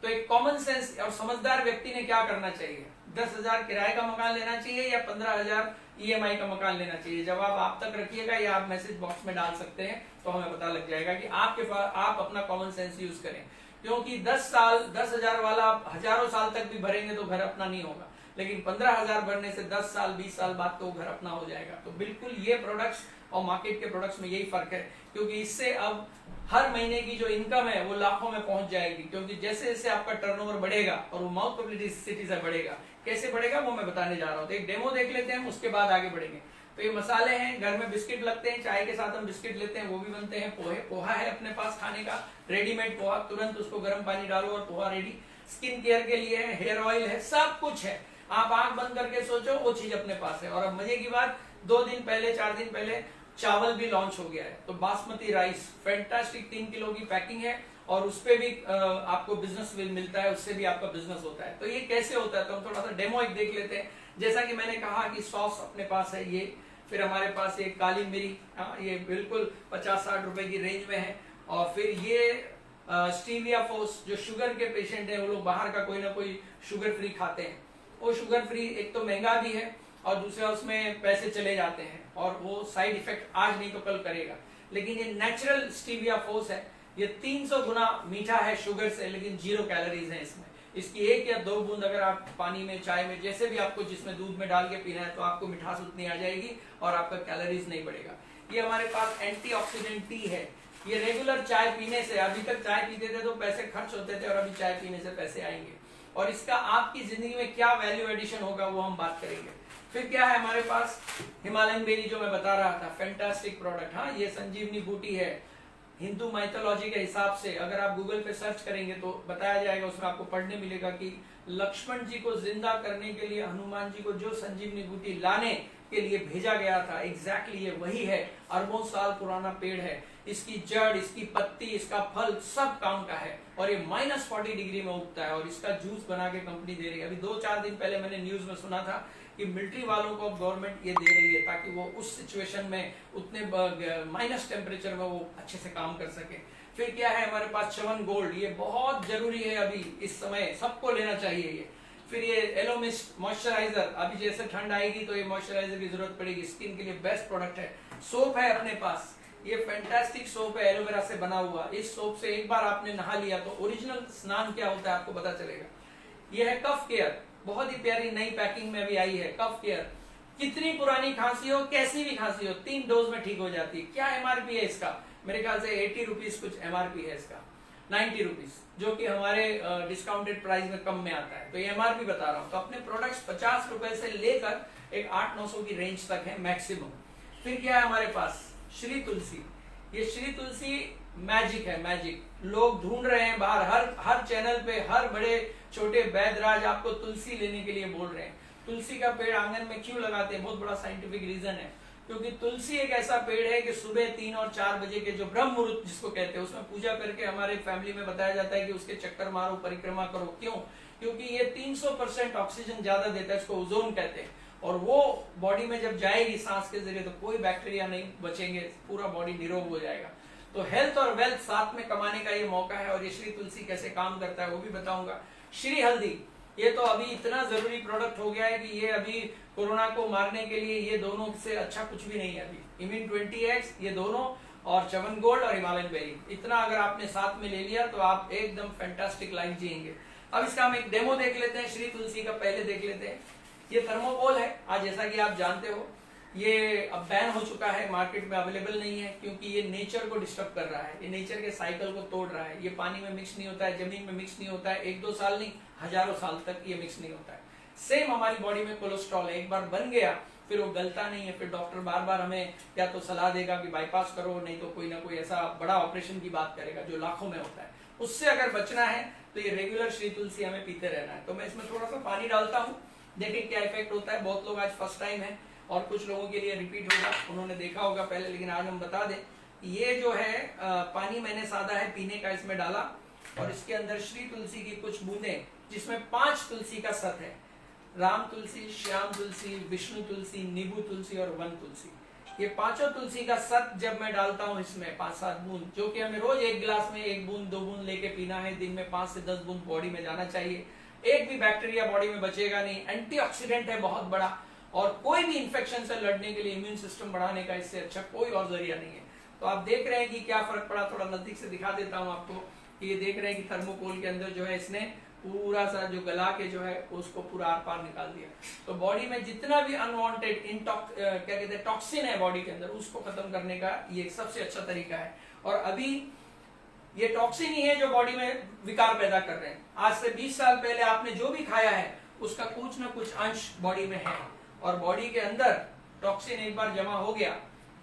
तो एक कॉमन सेंस और समझदार व्यक्ति ने क्या करना चाहिए? 10,000 किराए का मकान लेना चाहिए या 15,000 ईएमआई का मकान लेना चाहिए? जवाब आप तक रखिएगा या आप मैसेज बॉक्स में डाल सकते हैं, तो हमें पता लग जाएगा कि आपके पास, आप अपना कॉमन सेंस यूज करें। क्योंकि 10,000 वाला आप हजारों साल तक भी भरेंगे तो घर अपना नहीं होगा, लेकिन 15,000 भरने से 10 साल 20 साल बाद तो घर अपना हो जाएगा। तो बिल्कुल ये प्रोडक्ट्स और मार्केट के प्रोडक्ट्स में यही फर्क है, क्योंकि इससे अब हर महीने की जो इनकम है वो लाखों में पहुंच जाएगी। क्योंकि जैसे जैसे आपका टर्नओवर बढ़ेगा और वो माउथ पब्लिसिटी से बढ़ेगा, कैसे बढ़ेगा वो मैं बताने जा रहा हूँ। तो एक डेमो देख लेते हैं, उसके बाद आगे बढ़ेंगे। तो ये मसाले हैं, घर में बिस्किट लगते हैं, चाय के साथ हम बिस्किट लेते हैं, वो भी बनते हैं। पोहा है अपने पास खाने का, रेडीमेड पोहा, तुरंत उसको गर्म पानी डालो और पोहा रेडी। स्किन केयर के लिए है, हेयर ऑयल है, सब कुछ है। आप आंख बंद करके सोचो, वो चीज अपने पास है। और अब मजे की बात, 2 दिन पहले 4 दिन पहले चावल भी लॉन्च हो गया है। तो बासमती राइस फैंटास्टिक 3 किलो की पैकिंग है और उस पे भी आपको बिजनेस मिलता है, उससे भी आपका बिजनेस होता है। तो ये कैसे होता है, तो हम थोड़ा सा डेमो एक देख लेते हैं। जैसा कि मैंने कहा कि सॉस अपने पास है ये, फिर हमारे पास ये काली मिरी, ये बिल्कुल 50-60 रुपए की रेंज में है। और फिर ये स्टीविया फोर्स, जो शुगर के पेशेंट है, वो लोग बाहर का कोई ना कोई शुगर फ्री खाते हैं, वो शुगर फ्री एक तो महंगा भी है और दूसरा उसमें पैसे चले जाते हैं और वो साइड इफेक्ट आज नहीं तो कल करेगा। लेकिन ये नेचुरल स्टीविया फोर्स है, ये 300 गुना मीठा है शुगर से, लेकिन 0 कैलोरीज है इसमें। इसकी 1 या 2 बूंद अगर आप पानी में, चाय में, जैसे भी आपको, जिसमें दूध में डाल के पीना है, तो आपको मिठास उतनी आ जाएगी और आपका कैलोरीज नहीं बढ़ेगा। ये हमारे पास एंटीऑक्सीडेंट टी है। ये रेगुलर चाय पीने से, अभी तक चाय पीते थे तो पैसे खर्च होते थे और अभी चाय पीने से पैसे आएंगे, और इसका आपकी जिंदगी में क्या वैल्यू एडिशन होगा वो हम बात करेंगे। फिर क्या है हमारे पास, हिमालयन बेरी जो मैं बता रहा था, फैंटास्टिक प्रोडक्ट। हाँ, ये संजीवनी बूटी है। हिंदू माइथोलॉजी के हिसाब से अगर आप गूगल पे सर्च करेंगे तो बताया जाएगा, उसमें आपको पढ़ने मिलेगा कि लक्ष्मण जी को जिंदा करने के लिए हनुमान जी को जो संजीवनी बूटी लाने के लिए भेजा गया था, एग्जैक्टली ये वही है। अरबों साल पुराना पेड़ है, इसकी जड़, इसकी पत्ती, इसका फल सब काम का है, और ये -40 डिग्री में उगता है, और इसका जूस बना के कंपनी दे रही है। अभी 2-4 दिन पहले मैंने न्यूज में सुना था कि मिलिट्री वालों को गवर्नमेंट ये दे रही है ताकि वो उस सिचुएशन में, उतने माइनस टेम्परेचर में वो अच्छे से काम कर सके। फिर क्या है हमारे पास, च्यवन गोल्ड, ये बहुत जरूरी है अभी इस समय, सबको लेना चाहिए ये। फिर ये एलोमिस्ट मॉइस्चराइजर, अभी जैसे ठंड आएगी तो ये मॉइस्चराइजर की जरूरत पड़ेगी, स्किन के लिए बेस्ट प्रोडक्ट है। सोप है अपने पास, ये फैंटास्टिक सोप है, एलोवेरा से बना हुआ। इस सोप से एक बार आपने नहा लिया तो ओरिजिनल स्नान क्या होता है आपको पता चलेगा। ये है कफ केयर, बहुत ही प्यारी नई पैकिंग में अभी आई है कफ केयर। कितनी पुरानी खांसी हो, कैसी भी खांसी हो, 3 डोज में ठीक हो जाती है। क्या एमआरपी है इसका, मेरे ख्याल से 80 रुपीज कुछ एमआरपी है इसका, 90 रुपीज, जो कि हमारे डिस्काउंटेड प्राइस में कम में आता है। तो ये एमआरपी बता रहा हूँ। तो अपने प्रोडक्ट्स 50 रुपए से लेकर एक 800-900 की रेंज तक है मैक्सिमम। फिर क्या है हमारे पास, श्री तुलसी। ये श्री तुलसी मैजिक है, मैजिक। लोग ढूंढ रहे हैं बाहर, हर चैनल पे, हर बड़े छोटे वैदराज आपको तुलसी लेने के लिए बोल रहे हैं। तुलसी का पेड़ आंगन में क्यों लगाते हैं, बहुत बड़ा साइंटिफिक रीजन है। क्योंकि तुलसी एक ऐसा पेड़ है कि सुबह 3 और 4 बजे के जो ब्रह्म मुहूर्त जिसको कहते हैं, उसमें पूजा करके हमारे फैमिली में बताया जाता है कि उसके चक्कर मारो, परिक्रमा करो। क्यों? क्योंकि ये 300% ऑक्सीजन ज्यादा देता है, इसको ओजोन कहते हैं, और वो बॉडी में जब जाएगी सांस के जरिए तो कोई बैक्टीरिया नहीं बचेंगे, पूरा बॉडी निरोग हो जाएगा। तो हेल्थ और वेल्थ साथ में कमाने का ये मौका है। और ये श्री तुलसी कैसे काम करता है वो भी बताऊंगा। श्री हल्दी, ये तो अभी इतना जरूरी प्रोडक्ट हो गया है कि ये अभी कोरोना को मारने के लिए ये दोनों से अच्छा कुछ भी नहीं है अभी। इम्यून 20x, ये दोनों, और च्यवन गोल्ड और हिमालयन बेरी, इतना अगर आपने साथ में ले लिया तो आप एकदम फैंटास्टिक लाइफ जिएंगे। अब इसका हम एक डेमो देख लेते हैं श्री तुलसी का, पहले देख लेते हैं। ये थर्मोकोल है। आज जैसा कि आप जानते हो ये अब बैन हो चुका है, मार्केट में अवेलेबल नहीं है, क्योंकि ये नेचर को डिस्टर्ब कर रहा है, ये नेचर के साइकिल को तोड़ रहा है। ये पानी में मिक्स नहीं होता है, जमीन में मिक्स नहीं होता है, 1-2 साल नहीं, हजारों साल तक ये मिक्स नहीं होता है। सेम हमारी बॉडी में कोलेस्ट्रॉल है, एक बार बन गया फिर वो गलता नहीं है। फिर डॉक्टर बार बार हमें या तो सलाह देगा कि बाईपास करो, नहीं तो कोई ना कोई ऐसा बड़ा ऑपरेशन की बात करेगा जो लाखों में होता है। उससे अगर बचना है तो ये रेगुलर श्री तुलसी हमें पीते रहना है। तो मैं इसमें थोड़ा सा पानी डालता हूँ, देखें क्या इफेक्ट होता है। बहुत लोग आज फर्स्ट टाइम है और कुछ लोगों के लिए रिपीट होगा, उन्होंने देखा होगा पहले, लेकिन आज हम बता दें। ये जो है पानी मैंने सादा है पीने का, इसमें डाला, और इसके अंदर श्री तुलसी की कुछ बूंदें, जिसमें 5 तुलसी का सत है, राम तुलसी, श्याम तुलसी, विष्णु तुलसी, नींबू तुलसी और वन तुलसी। ये 5 तुलसी का सत जब मैं डालता हूँ इसमें 5-7 बूंद, जो कि हमें रोज 1 गिलास में 1 बूंद 2 बूंद लेके पीना है, दिन में 5 से 10 बूंद बॉडी में जाना चाहिए। एक भी बैक्टीरिया बॉडी में बचेगा नहीं, एंटीऑक्सीडेंट है बहुत बड़ा, और कोई भी इंफेक्शन से लड़ने के लिए, इम्यून सिस्टम बढ़ाने का इससे अच्छा कोई और जरिया नहीं है। तो आप देख रहे हैं कि क्या फर्क पड़ा, थोड़ा नजदीक से दिखा देता हूं आपको कि ये देख रहे हैं कि थर्मोकोल के अंदर जो है इसने पूरा सा जो गला के जो है उसको पूरा आर पार निकाल दिया। तो बॉडी में जितना भी अनवांटेड क्या कहते हैं टॉक्सिन है बॉडी के अंदर, उसको खत्म करने का ये सबसे अच्छा तरीका है। और अभी ये टॉक्सिन ही है जो बॉडी में विकार पैदा कर रहे हैं। आज से 20 साल पहले आपने जो भी खाया है उसका कुछ ना कुछ अंश बॉडी में है, और बॉडी के अंदर टॉक्सिन एक बार जमा हो गया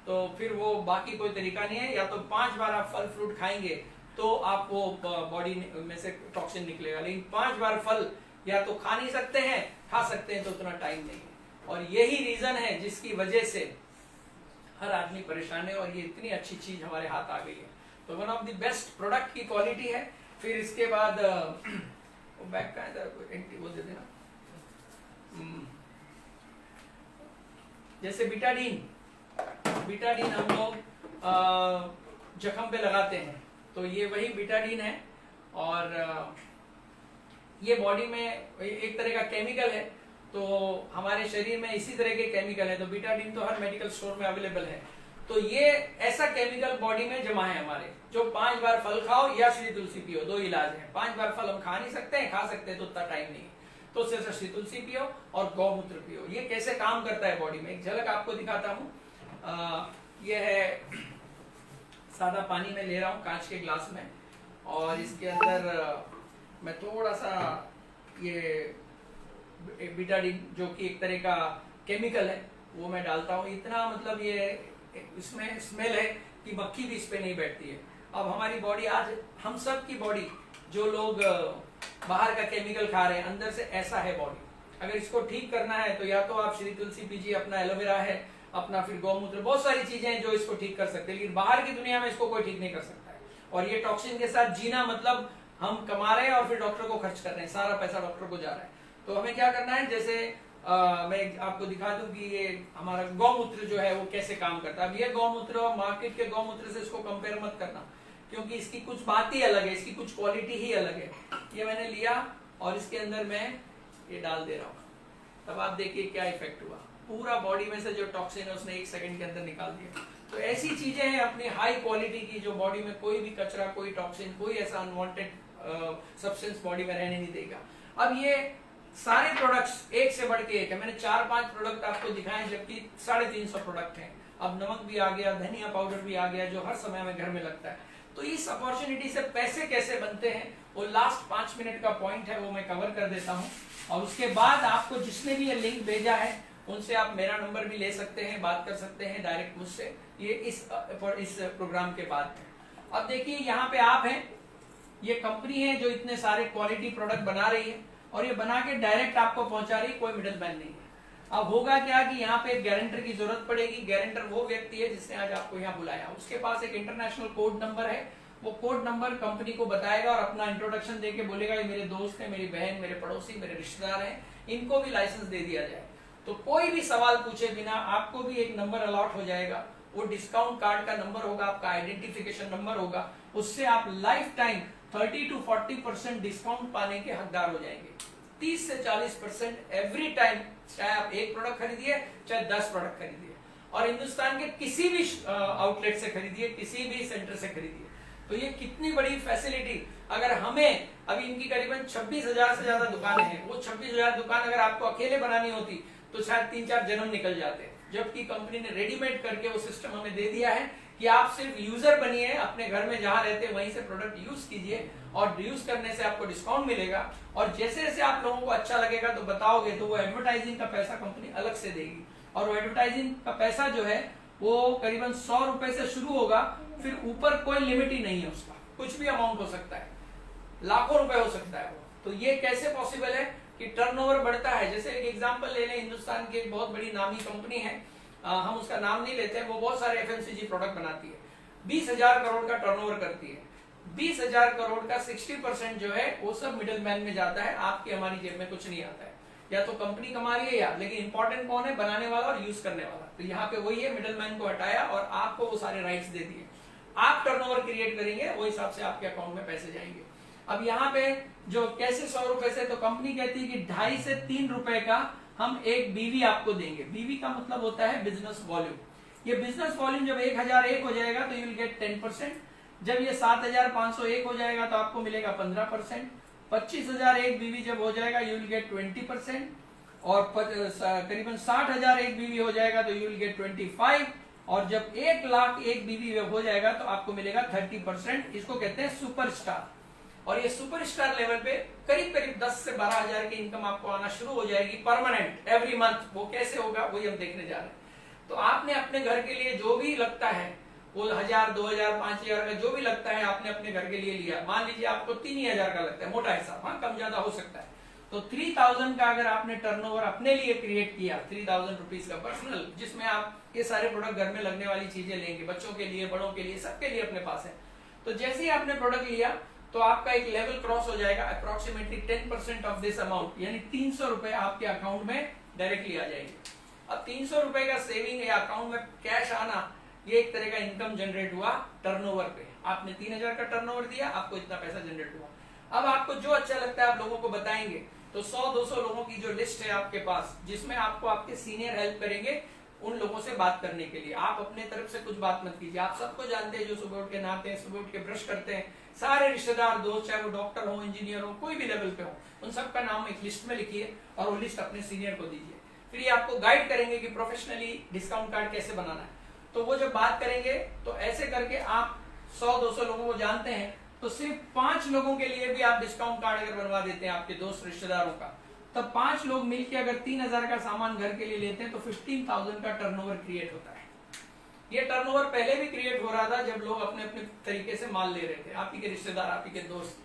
तो फिर वो बाकी कोई तरीका नहीं है। या तो 5 बार आप फल फ्रूट खाएंगे तो आपको बॉडी में से टॉक्सिन निकलेगा, लेकिन 5 बार फल या तो खा नहीं सकते हैं, खा सकते हैं तो उतना टाइम नहीं है। और यही रीजन है जिसकी वजह से हर आदमी परेशान है, और ये इतनी अच्छी चीज हमारे हाथ आ गई है। तो one of the best product की क्वालिटी है। फिर इसके बाद वो बैग का वो दे देना, जैसे बिटाडीन हम लोग जख्म पे लगाते हैं, तो ये वही बिटाडीन है। और ये बॉडी में एक तरह का केमिकल है, तो हमारे शरीर में इसी तरह के केमिकल है। तो बिटाडीन तो हर मेडिकल स्टोर में अवेलेबल है। तो ये ऐसा केमिकल बॉडी में जमा है हमारे, जो 5 बार फल खाओ या श्री तुलसी पियो, 2 इलाज है। 5 बार फल हम खा नहीं सकते हैं, खा सकते हैं तो उतना टाइम नहीं है, तो सिर्फ श्री तुलसी पियो और गौमूत्र पियो। ये कैसे काम करता है बॉडी में, एक झलक आपको दिखाता हूँ। ये है सादा पानी में ले रहा हूँ कांच के ग्लास में, और इसके अंदर मैं थोड़ा सा ये बीटाडीन जो कि एक तरह का केमिकल है वो मैं डालता हूँ। इतना मतलब ये इसमें स्मेल है कि मक्खी भी इस पे नहीं बैठती है। अब हमारी बॉडी, आज हम सब की बॉडी, जो लोग बाहर का केमिकल खा रहे हैं, अंदर से ऐसा है बॉडी। अगर इसको ठीक करना है तो या तो आप श्री तुलसी पीजिए, अपना एलोवेरा है, अपना फिर गौमूत्र, बहुत सारी चीजें हैं जो इसको ठीक कर सकते हैं, लेकिन बाहर की दुनिया में इसको कोई ठीक नहीं कर सकता है। और ये टॉक्सिन के साथ जीना मतलब हम कमा रहे हैं और फिर डॉक्टर को खर्च कर रहे हैं, सारा पैसा डॉक्टर को जा रहा है। तो हमें क्या करना है, जैसे मैं आपको दिखा दूं कि ये हमारा गौमूत्र जो है वो कैसे काम करता है। अब ये गौमूत्र और मार्केट के गौमूत्र से इसको कंपेयर मत करना, क्योंकि इसकी कुछ बात ही अलग है, इसकी कुछ क्वालिटी ही अलग है। ये मैंने लिया और इसके अंदर मैं ये डाल दे रहा हूँ, तब आप देखिए क्या इफेक्ट हुआ। पूरा बॉडी में से जो टॉक्सिन है उसने 1 सेकंड के अंदर निकाल दिया। तो ऐसी चीजें हैं अपनी हाई क्वालिटी की, जो बॉडी में कोई भी कचरा, कोई टॉक्सिन, कोई ऐसा अनवांटेड सब्सटेंस बॉडी में रहने नहीं देगा। अब ये सारे प्रोडक्ट्स एक से बढ़ के एक है। मैंने 4-5 प्रोडक्ट आपको दिखाए, जबकि 350 प्रोडक्ट हैं। अब नमक भी आ गया, धनिया पाउडर भी आ गया, जो हर समय में घर में लगता है। तो इस अपॉर्चुनिटी से पैसे कैसे बनते हैं, वो लास्ट 5 मिनट का पॉइंट है, वो मैं कवर कर देता हूँ। और उसके बाद आपको जिसने भी ये लिंक भेजा है उनसे आप मेरा नंबर भी ले सकते हैं, बात कर सकते हैं डायरेक्ट मुझसे, ये इस प्रोग्राम के बाद। अब देखिए यहाँ पे आप हैं, ये कंपनी है जो इतने सारे क्वालिटी प्रोडक्ट बना रही है और ये बना के डायरेक्ट आपको पहुंचा रही, कोई मिडल मैन नहीं है। अब होगा क्या कि यहाँ पे एक गारंटर की जरूरत पड़ेगी। गारंटर वो व्यक्ति है जिसने आज आपको यहाँ बुलाया, उसके पास एक इंटरनेशनल कोड नंबर है, वो कोड नंबर कंपनी को बताएगा और अपना इंट्रोडक्शन देके बोलेगा ये मेरे दोस्त है, मेरी बहन, मेरे पड़ोसी, मेरे रिश्तेदार हैं, इनको भी लाइसेंस दे दिया जाए। तो कोई भी सवाल पूछे बिना आपको भी एक नंबर अलॉट हो जाएगा। वो डिस्काउंट कार्ड का नंबर होगा, आपका आइडेंटिफिकेशन नंबर होगा, उससे आप लाइफ टाइम 30 to 40% डिस्काउंट पाने के हकदार हो जाएंगे। 30 से 40% एवरी टाइम, चाहे आप 1 प्रोडक्ट खरीदिए चाहे 10 प्रोडक्ट खरीदिए, और हिंदुस्तान के किसी भी आउटलेट से खरीदिए, किसी भी सेंटर से खरीदिए। तो ये कितनी बड़ी फैसिलिटी। अगर हमें अभी इनकी करीबन 26,000 से ज्यादा दुकानें हैं, वो 26,000 दुकान अगर आपको अकेले बनानी होती तो शायद 3-4 जन्म निकल जाते, जबकि कंपनी ने रेडीमेड करके वो सिस्टम हमें दे दिया है कि आप सिर्फ यूजर बनिए, अपने घर में जहां रहते हैं वहीं से प्रोडक्ट यूज कीजिए, और यूज करने से आपको डिस्काउंट मिलेगा। और जैसे जैसे आप लोगों को अच्छा लगेगा तो बताओगे, तो वो एडवर्टाइजिंग का पैसा कंपनी अलग से देगी। और वो एडवर्टाइजिंग का पैसा जो है वो करीबन 100 रुपए से शुरू होगा, फिर ऊपर कोई लिमिट ही नहीं है उसका, कुछ भी अमाउंट हो सकता है, लाखों रुपए हो सकता है वो। तो ये कैसे पॉसिबल है कि टर्नओवर बढ़ता है। जैसे एक एग्जांपल ले लें, हिंदुस्तान की एक बहुत बड़ी नामी कंपनी है, हम उसका नाम नहीं लेते, वो बहुत सारे एफएमसीजी प्रोडक्ट बनाती है, 20,000 करोड़ का टर्नओवर करती है। 20,000 करोड़ का 60% जो है वो सब मिडिल मैन में जाता है, आपकी हमारी जेब में कुछ नहीं आता है। या तो कंपनी कमा रही है या, लेकिन इंपॉर्टेंट कौन है, बनाने वाला और यूज करने वाला। तो यहाँ पे वही है, मिडिल मैन को हटाया और आपको वो सारे राइट्स दे दिए। आप टर्नओवर क्रिएट करेंगे, वो हिसाब से आपके अकाउंट में पैसे जाएंगे। अब यहाँ पे जो कैसे 100 रुपए से, तो कंपनी कहती है कि 2.5 से 3 रुपए का हम एक बीवी आपको देंगे। बीवी का मतलब होता है बिजनेस वॉल्यूम। ये बिजनेस वॉल्यूम जब 1001 हो जाएगा तो यू विल गेट 10%। जब ये 7,501 हो जाएगा तो आपको मिलेगा 15%। 25,001 बीवी जब हो जाएगा यू विल गेट 20%। और करीबन 60,001 बीवी हो जाएगा तो यू विल गेट 25। और जब 1,00,001 बीवी हो जाएगा तो आपको मिलेगा 30%। इसको कहते हैं सुपरस्टार। और ये सुपरस्टार लेवल पे करीब करीब 10 से 12,000 की इनकम आपको आना शुरू हो जाएगी परमानेंट एवरी मंथ। वो कैसे होगा वही हम देखने जा रहे हैं। तो आपने अपने घर के लिए जो भी लगता है, वो 1,000, 2,000, 5,000 का जो भी लगता है आपने अपने घर के लिए लिया। मान लीजिए आपको 3,000 का लगता है, मोटा हिसाब, हाँ कम ज्यादा हो सकता है। तो 3,000 का अगर आपने टर्नओवर अपने लिए क्रिएट किया, 3,000 रुपीज का पर्सनल, जिसमें आप ये सारे प्रोडक्ट घर में लगने वाली चीजें लेंगे, बच्चों के लिए, बड़ों के लिए, सबके लिए अपने पास है। तो जैसे ही आपने प्रोडक्ट लिया तो आपका एक लेवल क्रॉस हो जाएगा, अप्रोक्सीमेटली 10% ऑफ दिस अमाउंट, यानी 300 रुपए आपके अकाउंट में डायरेक्टली आ जाएंगे। अब 300 रुपए का सेविंग या अकाउंट में कैश आना, ये एक तरह का इनकम जनरेट हुआ टर्नओवर पे। आपने 3,000 का टर्नओवर दिया, आपको इतना पैसा जनरेट हुआ। अब आपको जो अच्छा लगता है आप लोगों को बताएंगे। तो 100-200 लोगों की जो लिस्ट है आपके पास, जिसमें आपको आपके सीनियर हेल्प करेंगे उन लोगों से बात करने के लिए। आप अपने तरफ से कुछ बात मत कीजिए, आप सबको जानते हैं जो सुबह उठ के नहाते हैं, सुबह उठ के ब्रश करते हैं, सारे रिश्तेदार दोस्त, चाहे वो डॉक्टर हो, इंजीनियर हो, कोई भी लेवल पे हो, उन सबका नाम एक लिस्ट में लिखिए और वो लिस्ट अपने सीनियर को दीजिए। फिर ये आपको गाइड करेंगे कि प्रोफेशनली डिस्काउंट कार्ड कैसे बनाना है। तो वो जब बात करेंगे तो ऐसे करके आप 100-200 लोगों को जानते हैं, तो सिर्फ 5 लोगों के लिए भी आप डिस्काउंट कार्ड अगर बनवा देते हैं आपके दोस्त रिश्तेदारों का, तब 5 लोग मिलकर अगर 3000 का सामान घर के लिए लेते हैं तो 15,000 का टर्नओवर क्रिएट होता है। ये टर्नओवर पहले भी क्रिएट हो रहा था जब लोग अपने अपने तरीके से माल ले रहे थे। आप ही के रिश्तेदार, आप ही के दोस्त,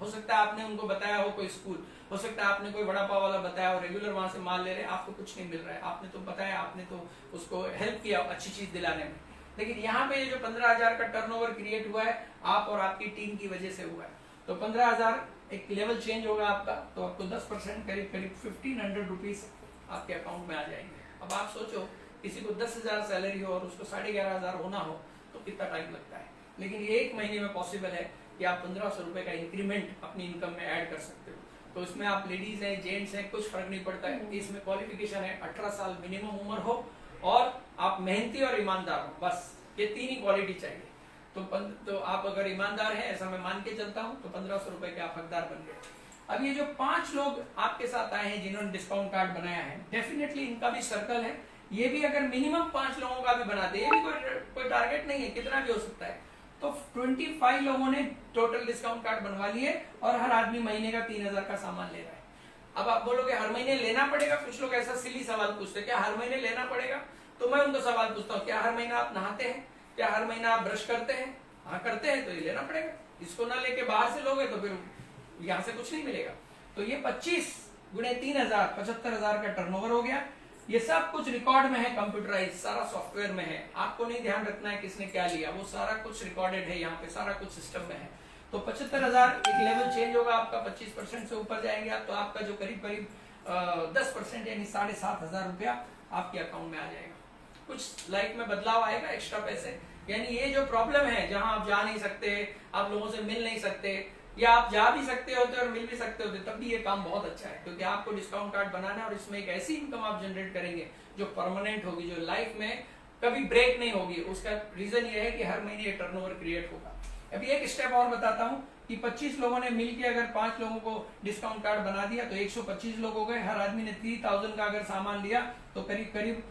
हो सकता है आपने उनको बताया हो कोई स्कूल, हो सकता है आपने कोई वड़ा पाव वाला बताया हो, रेगुलर वहां से माल ले रहे हैं, आपको कुछ नहीं मिल रहा है, आपने तो बताया, आपने तो उसको हेल्प किया अच्छी चीज दिलाने में। लेकिन यहाँ पे ये जो 15,000 का टर्नओवर क्रिएट हुआ है, आप और आपकी टीम की वजह से हुआ है। तो 15,000 एक लेवल चेंज होगा आपका, तो आपको 10% करीब करीब 1500 रुपीज आपके अकाउंट में आ जाएंगे। अब आप सोचो किसी को 10,000 सैलरी हो और उसको 11,500 होना हो तो कितना टाइम लगता है। लेकिन ये 1 महीने में पॉसिबल है कि आप 1500 रुपए का इंक्रीमेंट अपनी इनकम में ऐड कर सकते हो। तो इसमें आप लेडीज हैं, जेंट्स हैं, कुछ फर्क नहीं पड़ता है। इसमें क्वालिफिकेशन है 18 साल मिनिमम उम्र हो और आप मेहनती और ईमानदार हो, बस ये 3 ही क्वालिटी चाहिए। तो आप अगर ईमानदार हैं, ऐसा मैं मान के चलता हूं, तो 1500 रुपए के आप हकदार बन गए। अब ये जो 5 लोग आपके साथ आए हैं जिन्होंने डिस्काउंट कार्ड बनाया है, डेफिनेटली इनका भी सर्कल है। ये भी अगर मिनिमम 5 लोगों का भी बना दे, ये भी कोई टारगेट नहीं है, कितना भी हो सकता है। तो 25 लोगों ने टोटल डिस्काउंट कार्ड बनवा लिए और हर आदमी महीने का 3000 का सामान ले रहा है। अब आप बोलोगे हर महीने लेना पड़ेगा, कुछ लोग ऐसा सिली सवाल पूछते हैं, क्या हर महीने लेना पड़ेगा? तो मैं उनको सवाल पूछता हूँ, क्या हर महीना आप नहाते हैं? क्या हर महीना आप ब्रश करते हैं? हाँ करते हैं, तो ये लेना पड़ेगा। इसको ना लेके बाहर से लोगे तो फिर यहाँ से कुछ नहीं मिलेगा। तो ये 25 गुणे 3000 75,000 का टर्नओवर हो गया। ये सब कुछ रिकॉर्ड में है, कंप्यूटराइज सारा सॉफ्टवेयर में है। आपको नहीं ध्यान रखना है किसने क्या लिया, वो सारा कुछ रिकॉर्डेड है, यहाँ पे सारा कुछ सिस्टम में है। तो 75,000 एक लेवल चेंज होगा आपका, 25% से ऊपर जाएंगे आप, तो आपका जो करीब करीब 10% यानी 7,500 रुपया आपके अकाउंट में आ जाएगा। कुछ लाइफ में बदलाव आएगा, एक्स्ट्रा पैसे। यानी ये जो प्रॉब्लम है, जहां आप जा नहीं सकते, आप लोगों से मिल नहीं सकते, या आप जा भी सकते होते और मिल भी सकते होते, तब भी ये काम बहुत अच्छा है, क्योंकि आपको डिस्काउंट कार्ड बनाना है और इसमें एक ऐसी इनकम आप जनरेट करेंगे जो परमानेंट होगी, जो लाइफ में कभी ब्रेक नहीं होगी। उसका रीजन ये है कि हर महीने ये टर्नओवर क्रिएट होगा। अभी एक स्टेप और बताता हूँ कि 25 लोगों ने मिलकर अगर 5 लोगों को डिस्काउंट कार्ड बना दिया तो 125 लोग हो गए। हर आदमी ने 3000 का अगर सामान लिया तो करीब करीब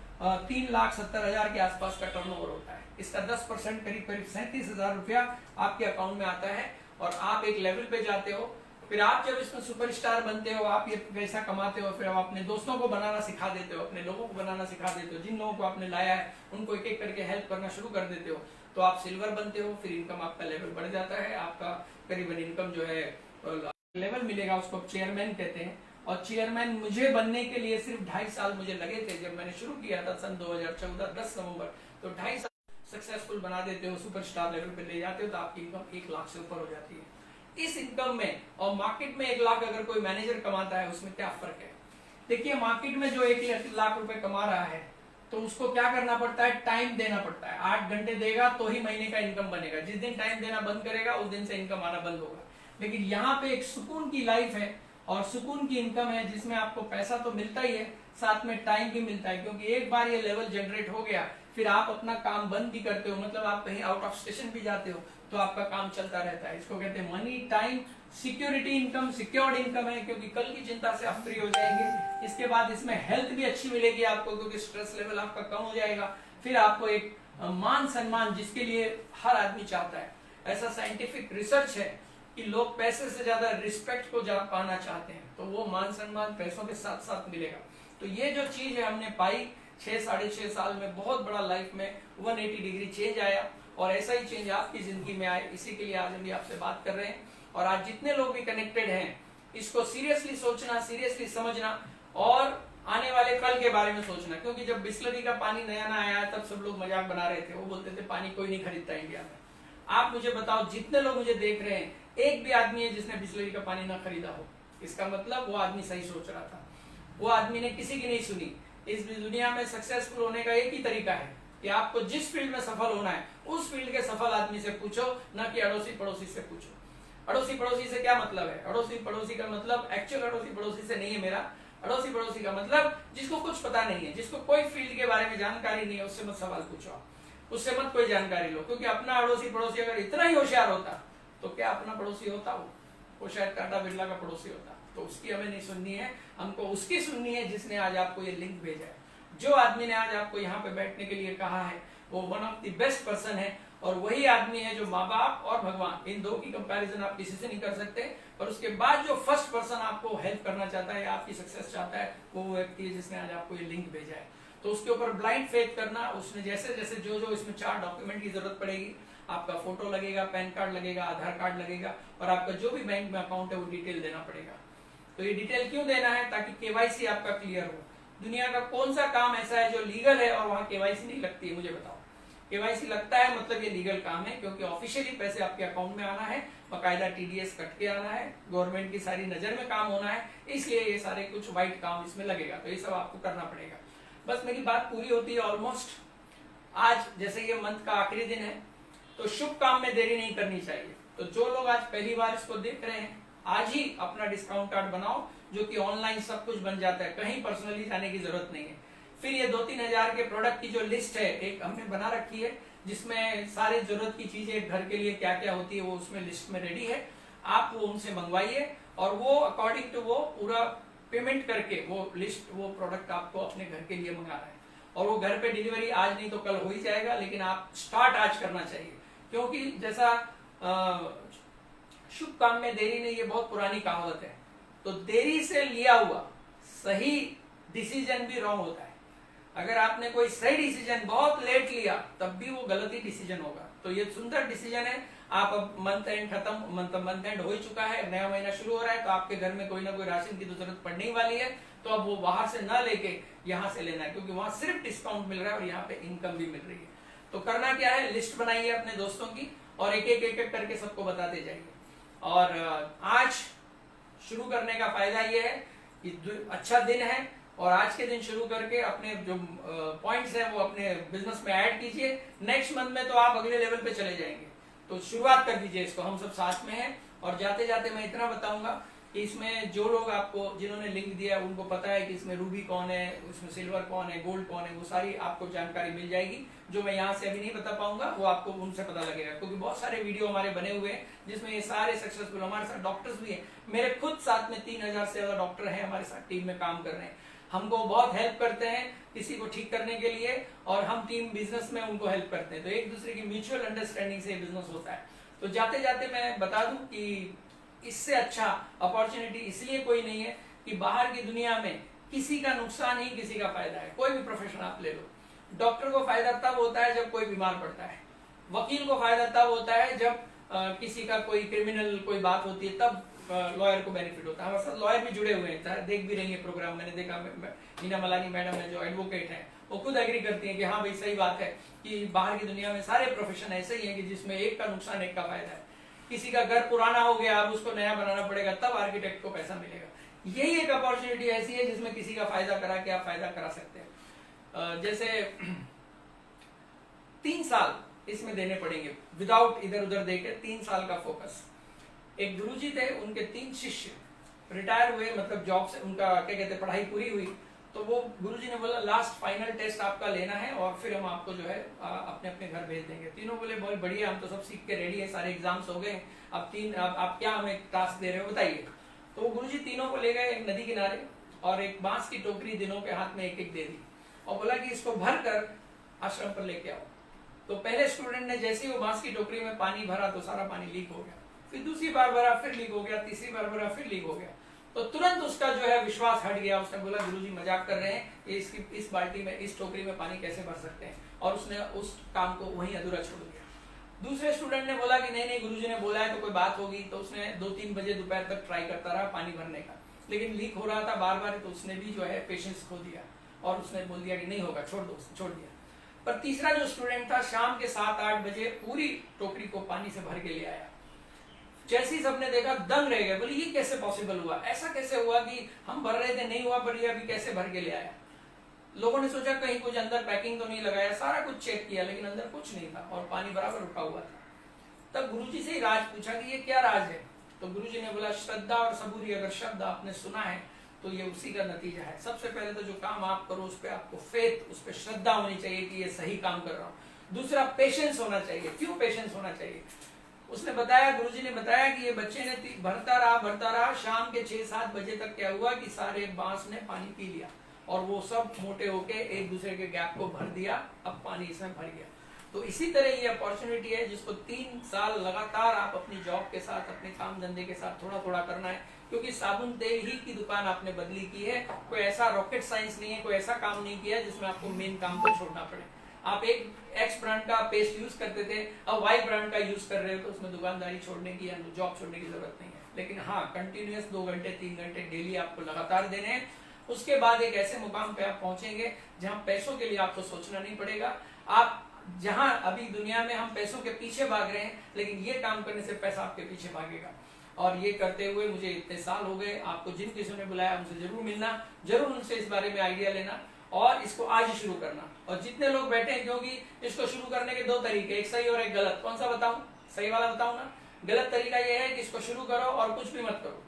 3,70,000 के आसपास का टर्नओवर होता है। इसका 10% करीब करीब 37,000 रुपया आपके अकाउंट में आता है और आप एक लेवल पे जाते हो। फिर आप जब इसमें सुपरस्टार बनते हो, आप ये पैसा कमाते हो, फिर आप अपने दोस्तों को बनाना सिखा देते हो, अपने लोगों को बनाना सिखा देते हो, जिन लोगों को आपने लाया है उनको एक एक करके हेल्प करना शुरू कर देते हो, तो आप सिल्वर बनते हो। फिर इनकम आपका लेवल बढ़ जाता है, आपका करीबन इनकम जो है लेवल मिलेगा, उसको चेयरमैन कहते हैं। और चेयरमैन मुझे बनने के लिए सिर्फ 2.5 साल मुझे लगे थे। जब मैंने शुरू किया था सन 2014 10 नवंबर, तो 2.5 साल सक्सेसफुल बना देते हो, सुपरस्टार लेवल पे ले जाते हो, तो आपकी इनकम 1 लाख से ऊपर हो जाती है। इस इनकम में और मार्केट में 1 लाख अगर कोई मैनेजर कमाता है, उसमें क्या फर्क है? देखिए, मार्केट में जो 1 लाख रुपए कमा रहा है तो उसको क्या करना पड़ता है? टाइम देना पड़ता है। 8 घंटे देगा तो ही महीने का इनकम बनेगा। जिस दिन टाइम देना बंद करेगा उस दिन से इनकम आना बंद होगा। लेकिन यहाँ पे एक सुकून की लाइफ है और सुकून की इनकम है, जिसमें आपको पैसा तो मिलता ही है, साथ में टाइम भी मिलता है। क्योंकि एक बार ये लेवल जनरेट हो गया, फिर आप अपना काम बंद भी करते हो, मतलब आप कहीं आउट ऑफ स्टेशन भी जाते हो तो आपका काम चलता रहता है। इसको कहते हैं money, time, security income. Secured income है क्योंकि कल की चिंता से आप फ्री हो जाएंगे। इसके बाद इसमें हेल्थ भी अच्छी मिलेगी आपको, क्योंकि स्ट्रेस लेवल आपका कम हो जाएगा। फिर आपको एक मान सम्मान, जिसके लिए हर आदमी चाहता है। ऐसा साइंटिफिक रिसर्च है कि लोग पैसे से ज्यादा रिस्पेक्ट को पाना चाहते हैं, तो वो मान सम्मान पैसों के साथ साथ मिलेगा। तो ये जो चीज है हमने पाई 6-6.5 साल में, बहुत बड़ा लाइफ में 180 डिग्री चेंज आया। और ऐसा ही चेंज आपकी जिंदगी में आए, इसी के लिए आज हम भी आपसे बात कर रहे हैं। और आज जितने लोग भी कनेक्टेड हैं, इसको सीरियसली सोचना, सीरियसली समझना और आने वाले कल के बारे में सोचना। क्योंकि जब बिस्लरी का पानी नया नया आया तब सब लोग मजाक बना रहे थे, वो बोलते थे पानी कोई नहीं खरीदता इंडिया में। आप मुझे बताओ, जितने लोग मुझे देख रहे हैं, एक भी आदमी है जिसने बिस्लरी का पानी ना खरीदा हो? इसका मतलब वो आदमी सही सोच रहा था, वो आदमी ने किसी की नहीं सुनी। इस दुनिया में सक्सेसफुल होने का एक ही तरीका है कि आपको जिस फील्ड में सफल होना है उस फील्ड के सफल आदमी से पूछो, ना कि अड़ोसी पड़ोसी से पूछो। अड़ोसी पड़ोसी से क्या मतलब है? अड़ोसी पड़ोसी का मतलब एक्चुअल अड़ोसी पड़ोसी से नहीं है मेरा। अड़ोसी पड़ोसी का मतलब जिसको कुछ पता नहीं है, जिसको कोई फील्ड के बारे में जानकारी नहीं है, उससे मत सवाल पूछो आप, उससे मत कोई जानकारी लो, क्योंकि अपना अड़ोसी पड़ोसी अगर इतना ही होशियार होता तो क्या अपना पड़ोसी होता? वो शायद टाटा बिरला का पड़ोसी होता। तो उसकी हमें नहीं सुननी है, हमको उसकी सुननी है जिसने आज आपको ये लिंक भेजा है। जो आदमी ने आज आपको यहाँ पे बैठने के लिए कहा है वो one of the best person है, और वही आदमी है जो माँ बाप और भगवान, इन दो की कंपैरिजन आप किसी से नहीं कर सकते। और उसके बाद जो फर्स्ट पर्सन आपको हेल्प करना चाहता है, आपकी सक्सेस चाहता है, वो व्यक्ति है जिसने आज आपको ये लिंक भेजा है। तो उसके ऊपर ब्लाइंड फेथ करना, उसने जैसे जैसे जो इसमें 4 डॉक्यूमेंट की जरूरत पड़ेगी, आपका फोटो लगेगा, पैन कार्ड लगेगा, आधार कार्ड लगेगा, और आपका जो भी बैंक में अकाउंट है वो डिटेल देना पड़ेगा। तो ये डिटेल क्यों देना है? ताकि केवाईसी आपका क्लियर हो। दुनिया का कौन सा काम ऐसा है जो लीगल है और वहां केवाईसी नहीं लगती है? मुझे बताओ। केवाईसी लगता है मतलब ये लीगल काम है, क्योंकि ऑफिशियली पैसे आपके अकाउंट में आना है, बकायदा टीडीएस कट के आना है, गवर्नमेंट की सारी नजर में काम होना है, इसलिए ये सारे कुछ व्हाइट काम इसमें लगेगा। तो ये सब आपको करना पड़ेगा। बस मेरी बात पूरी होती है ऑलमोस्ट। आज जैसे ये मंथ का आखिरी दिन है, तो शुभ काम में देरी नहीं करनी चाहिए। तो जो लोग आज पहली बार इसको देख रहे हैं, आज ही अपना डिस्काउंट कार्ड बनाओ, जो कि ऑनलाइन सब कुछ बन जाता है, कहीं पर्सनली जाने की जरूरत नहीं है। फिर ये 2-3 हजार के प्रोडक्ट की जो लिस्ट है एक हमने बना रखी है, जिसमें सारी जरूरत की चीजें घर के लिए क्या क्या होती है वो उसमें लिस्ट में रेडी है। आप वो उनसे मंगवाइए, और वो अकॉर्डिंग टू वो पूरा पेमेंट करके वो लिस्ट, वो प्रोडक्ट आपको अपने घर के लिए मंगाना है। और वो घर पे डिलीवरी आज नहीं तो कल हो ही जाएगा, लेकिन आप स्टार्ट आज करना चाहिए, क्योंकि जैसा शुभ काम में देरी नहीं, ये बहुत पुरानी कहावत है। तो देरी से लिया हुआ सही डिसीजन भी रॉन्ग होता है। अगर आपने कोई सही डिसीजन बहुत लेट लिया तब भी वो गलत ही डिसीजन होगा। तो ये सुंदर डिसीजन है। आप अब मंथ एंड खत्म, मंथ एंड हो ही चुका है, नया महीना शुरू हो रहा है, तो आपके घर में कोई ना कोई राशन की तो जरूरत पड़ने ही वाली है। तो अब वो बाहर से ना लेके यहाँ से लेना है, क्योंकि वहां सिर्फ डिस्काउंट मिल रहा है और यहाँ पे इनकम भी मिल रही है। तो करना क्या है, लिस्ट बनाइए अपने दोस्तों की और एक एक करके सबको बताते जाइए। और आज शुरू करने का फायदा ये है कि अच्छा दिन है, और आज के दिन शुरू करके अपने जो पॉइंट्स हैं वो अपने बिजनेस में ऐड कीजिए। नेक्स्ट मंथ में तो आप अगले लेवल पे चले जाएंगे। तो शुरुआत कर दीजिए इसको, हम सब साथ में हैं। और जाते जाते मैं इतना बताऊंगा कि इसमें जो लोग आपको, जिन्होंने लिंक दिया है, उनको पता है कि इसमें रूबी कौन है, उसमें सिल्वर कौन है, गोल्ड कौन है, वो सारी आपको जानकारी मिल जाएगी। जो मैं यहाँ से अभी नहीं बता पाऊंगा वो आपको उनसे पता लगेगा, क्योंकि बहुत सारे वीडियो हमारे बने हुए हैं जिसमें ये सारे सक्सेसफुल, हमारे साथ डॉक्टर्स भी हैं। मेरे खुद साथ में 3000 से ज्यादा डॉक्टर हैं हमारे साथ टीम में काम कर रहे हैं। हमको बहुत हेल्प करते हैं किसी को ठीक करने के लिए, और हम टीम बिजनेस में उनको हेल्प करते हैं। तो एक दूसरे की म्यूचुअल अंडरस्टैंडिंग से बिजनेस होता है। तो जाते जाते मैं बता दूं कि इससे अच्छा अपॉर्चुनिटी इसलिए कोई नहीं है कि बाहर की दुनिया में किसी का नुकसान ही किसी का फायदा है। कोई भी प्रोफेशन आप ले लो, डॉक्टर को फायदा तब होता है जब कोई बीमार पड़ता है, वकील को फायदा तब होता है जब किसी का कोई क्रिमिनल कोई बात होती है, तब लॉयर को बेनिफिट होता है। हमारे साथ लॉयर भी जुड़े हुए हैं, देख भी रही है प्रोग्राम, मैंने देखा मीना मलानी मैडम है जो एडवोकेट है, वो खुद एग्री करती हैं कि हाँ भाई सही बात है कि बाहर की दुनिया में सारे प्रोफेशन ऐसे ही हैं कि जिसमें एक का नुकसान एक का फायदा है। किसी का घर पुराना हो गया, अब उसको नया बनाना पड़ेगा, तब आर्किटेक्ट को पैसा मिलेगा। यही एक अपॉर्चुनिटी ऐसी है जिसमें किसी का फायदा करा के आप फायदा करा सकते हैं। जैसे 3 साल इसमें देने पड़ेंगे विदाउट इधर उधर देके, 3 साल का फोकस। एक गुरुजी थे, उनके 3 शिष्य रिटायर हुए, मतलब जॉब से उनका क्या कहते हैं पढ़ाई पूरी हुई, तो वो गुरुजी ने बोला लास्ट फाइनल टेस्ट आपका लेना है और फिर हम आपको जो है अपने अपने घर भेज देंगे। तीनों बोले बहुत बढ़िया, हम तो सब सीख के रेडी है, सारे एग्जाम्स हो गए, अब आप क्या हमें टास्क दे रहे हो बताइए। तो वो गुरुजी तीनों को ले गए एक नदी किनारे और एक बांस की टोकरी तीनों के हाथ में एक एक दे दी और बोला कि इसको भर कर आश्रम पर लेके आओ। तो पहले स्टूडेंट ने जैसे ही वो बांस की टोकरी में पानी भरा तो सारा पानी लीक हो गया, फिर दूसरी बार भरा फिर लीक हो गया, तीसरी बार भरा फिर लीक हो गया। तो तुरंत उसका जो है विश्वास हट गया, उसने बोला गुरुजी मजाक कर रहे हैं, इस बाल्टी में इस टोकरी में पानी कैसे भर सकते हैं, और उसने उस काम को वहीं अधूरा छोड़ दिया। दूसरे स्टूडेंट ने बोला कि नहीं गुरुजी ने बोला है तो कोई बात होगी, तो उसने 2-3 बजे दोपहर तक ट्राई करता रहा पानी भरने का, लेकिन लीक हो रहा था बार बार, तो उसने भी जो है पेशेंस खो दिया और उसने बोल दिया कि नहीं होगा, छोड़ दिया। पर तीसरा जो स्टूडेंट था शाम के 7-8 बजे पूरी टोकरी को पानी से भर के ले आया। जैसे ही सबने देखा दंग रह गए, बोले ये कैसे पॉसिबल हुआ, ऐसा कैसे हुआ कि हम भर रहे थे नहीं हुआ, पर ये अभी कैसे भर के ले आया। लोगों ने सोचा कहीं कुछ अंदर पैकिंग तो नहीं लगाया, सारा कुछ चेक किया लेकिन अंदर कुछ नहीं था और पानी बराबर रुका हुआ था। तब गुरुजी से ही राज पूछा कि ये क्या राज है। तो गुरुजी ने बोला श्रद्धा और सबूरी अगर शब्द आपने सुना है तो ये उसी का नतीजा है। सबसे पहले तो जो काम आप करो उस पर आपको फेथ, उस पर श्रद्धा होनी चाहिए कि ये सही काम कर रहा हूँ। दूसरा पेशेंस होना चाहिए। क्यों पेशेंस होना चाहिए? उसने बताया, गुरुजी ने बताया कि ये बच्चे ने भरता रहा, शाम के 6-7 बजे तक क्या हुआ कि सारे बांस ने पानी पी लिया और वो सब मोटे होके एक दूसरे के गैप को भर दिया। अब पानी इसमें भर गया। तो इसी तरह ये अपॉर्चुनिटी है जिसको 3 साल लगातार आप अपनी जॉब के साथ, अपने काम धंधे के साथ थोड़ा थोड़ा करना है, क्योंकि साबुन तेल ही की दुकान आपने बदली की है। कोई ऐसा रॉकेट साइंस नहीं है, कोई ऐसा काम नहीं किया जिसमें आपको मेन काम को छोड़ना पड़े। आप एक एक्स ब्रांड का पेस्ट यूज करते थे, अब वाई ब्रांड का यूज कर रहे हो, तो उसमें दुकानदारी छोड़ने की या जॉब छोड़ने की जरूरत नहीं है। लेकिन हाँ, कंटिन्यूअस 2 घंटे 3 घंटे डेली आपको लगातार देने हैं। उसके बाद एक ऐसे मुकाम पे आप पहुंचेंगे जहां पैसों के लिए आपको सोचना नहीं पड़ेगा। आप जहां अभी दुनिया में हम पैसों के पीछे भाग रहे हैं, लेकिन ये काम करने से पैसा आपके पीछे भागेगा। और ये करते हुए मुझे इतने साल हो गए। आपको जिन किसी ने बुलाया उनसे जरूर मिलना, जरूर उनसे इस बारे में आइडिया लेना और इसको आज ही शुरू करना। और जितने लोग बैठे हैं, क्योंकि इसको शुरू करने के 2 तरीके, एक सही और एक गलत। कौन सा बताऊं? सही वाला बताऊं ना। गलत तरीका यह है कि इसको शुरू करो और कुछ भी मत करो।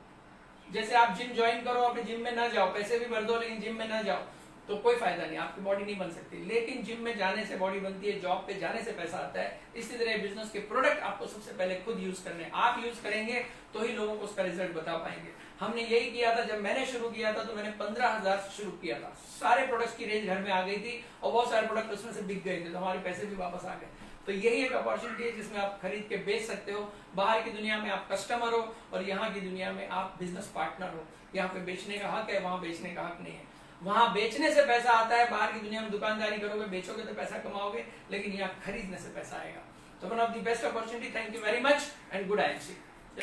जैसे आप जिम ज्वाइन करो, अपने जिम में ना जाओ, पैसे भी भर दो लेकिन जिम में ना जाओ, तो कोई फायदा नहीं, आपकी बॉडी नहीं बन सकती। लेकिन जिम में जाने से बॉडी बनती है, जॉब पे जाने से पैसा आता है। इसी तरह बिजनेस के प्रोडक्ट आपको सबसे पहले खुद यूज करने, आप यूज करेंगे तो ही लोगों को उसका रिजल्ट बता पाएंगे। हमने यही किया था। जब मैंने शुरू किया था तो मैंने 15,000 से शुरू किया था। सारे प्रोडक्ट्स की रेंज घर में आ गई थी और बहुत सारे प्रोडक्ट उसमें से बिक गए थे, तो हमारे पैसे भी वापस आ गए। तो यही एक अपॉर्चुनिटी है जिसमें आप खरीद के बेच सकते हो। बाहर की दुनिया में आप कस्टमर हो और यहाँ की दुनिया में आप बिजनेस पार्टनर हो। यहाँ पे बेचने का हक है, वहां बेचने का हक नहीं है। वहां बेचने से पैसा आता है, बाहर की दुनिया में दुकानदारी करोगे, बेचोगे तो पैसा कमाओगे, लेकिन यहाँ खरीदने से पैसा आएगा। तो one of the best opportunity. Thank you very much and good IMC।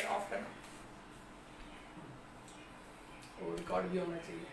Of करना, रिकॉर्ड भी होना चाहिए।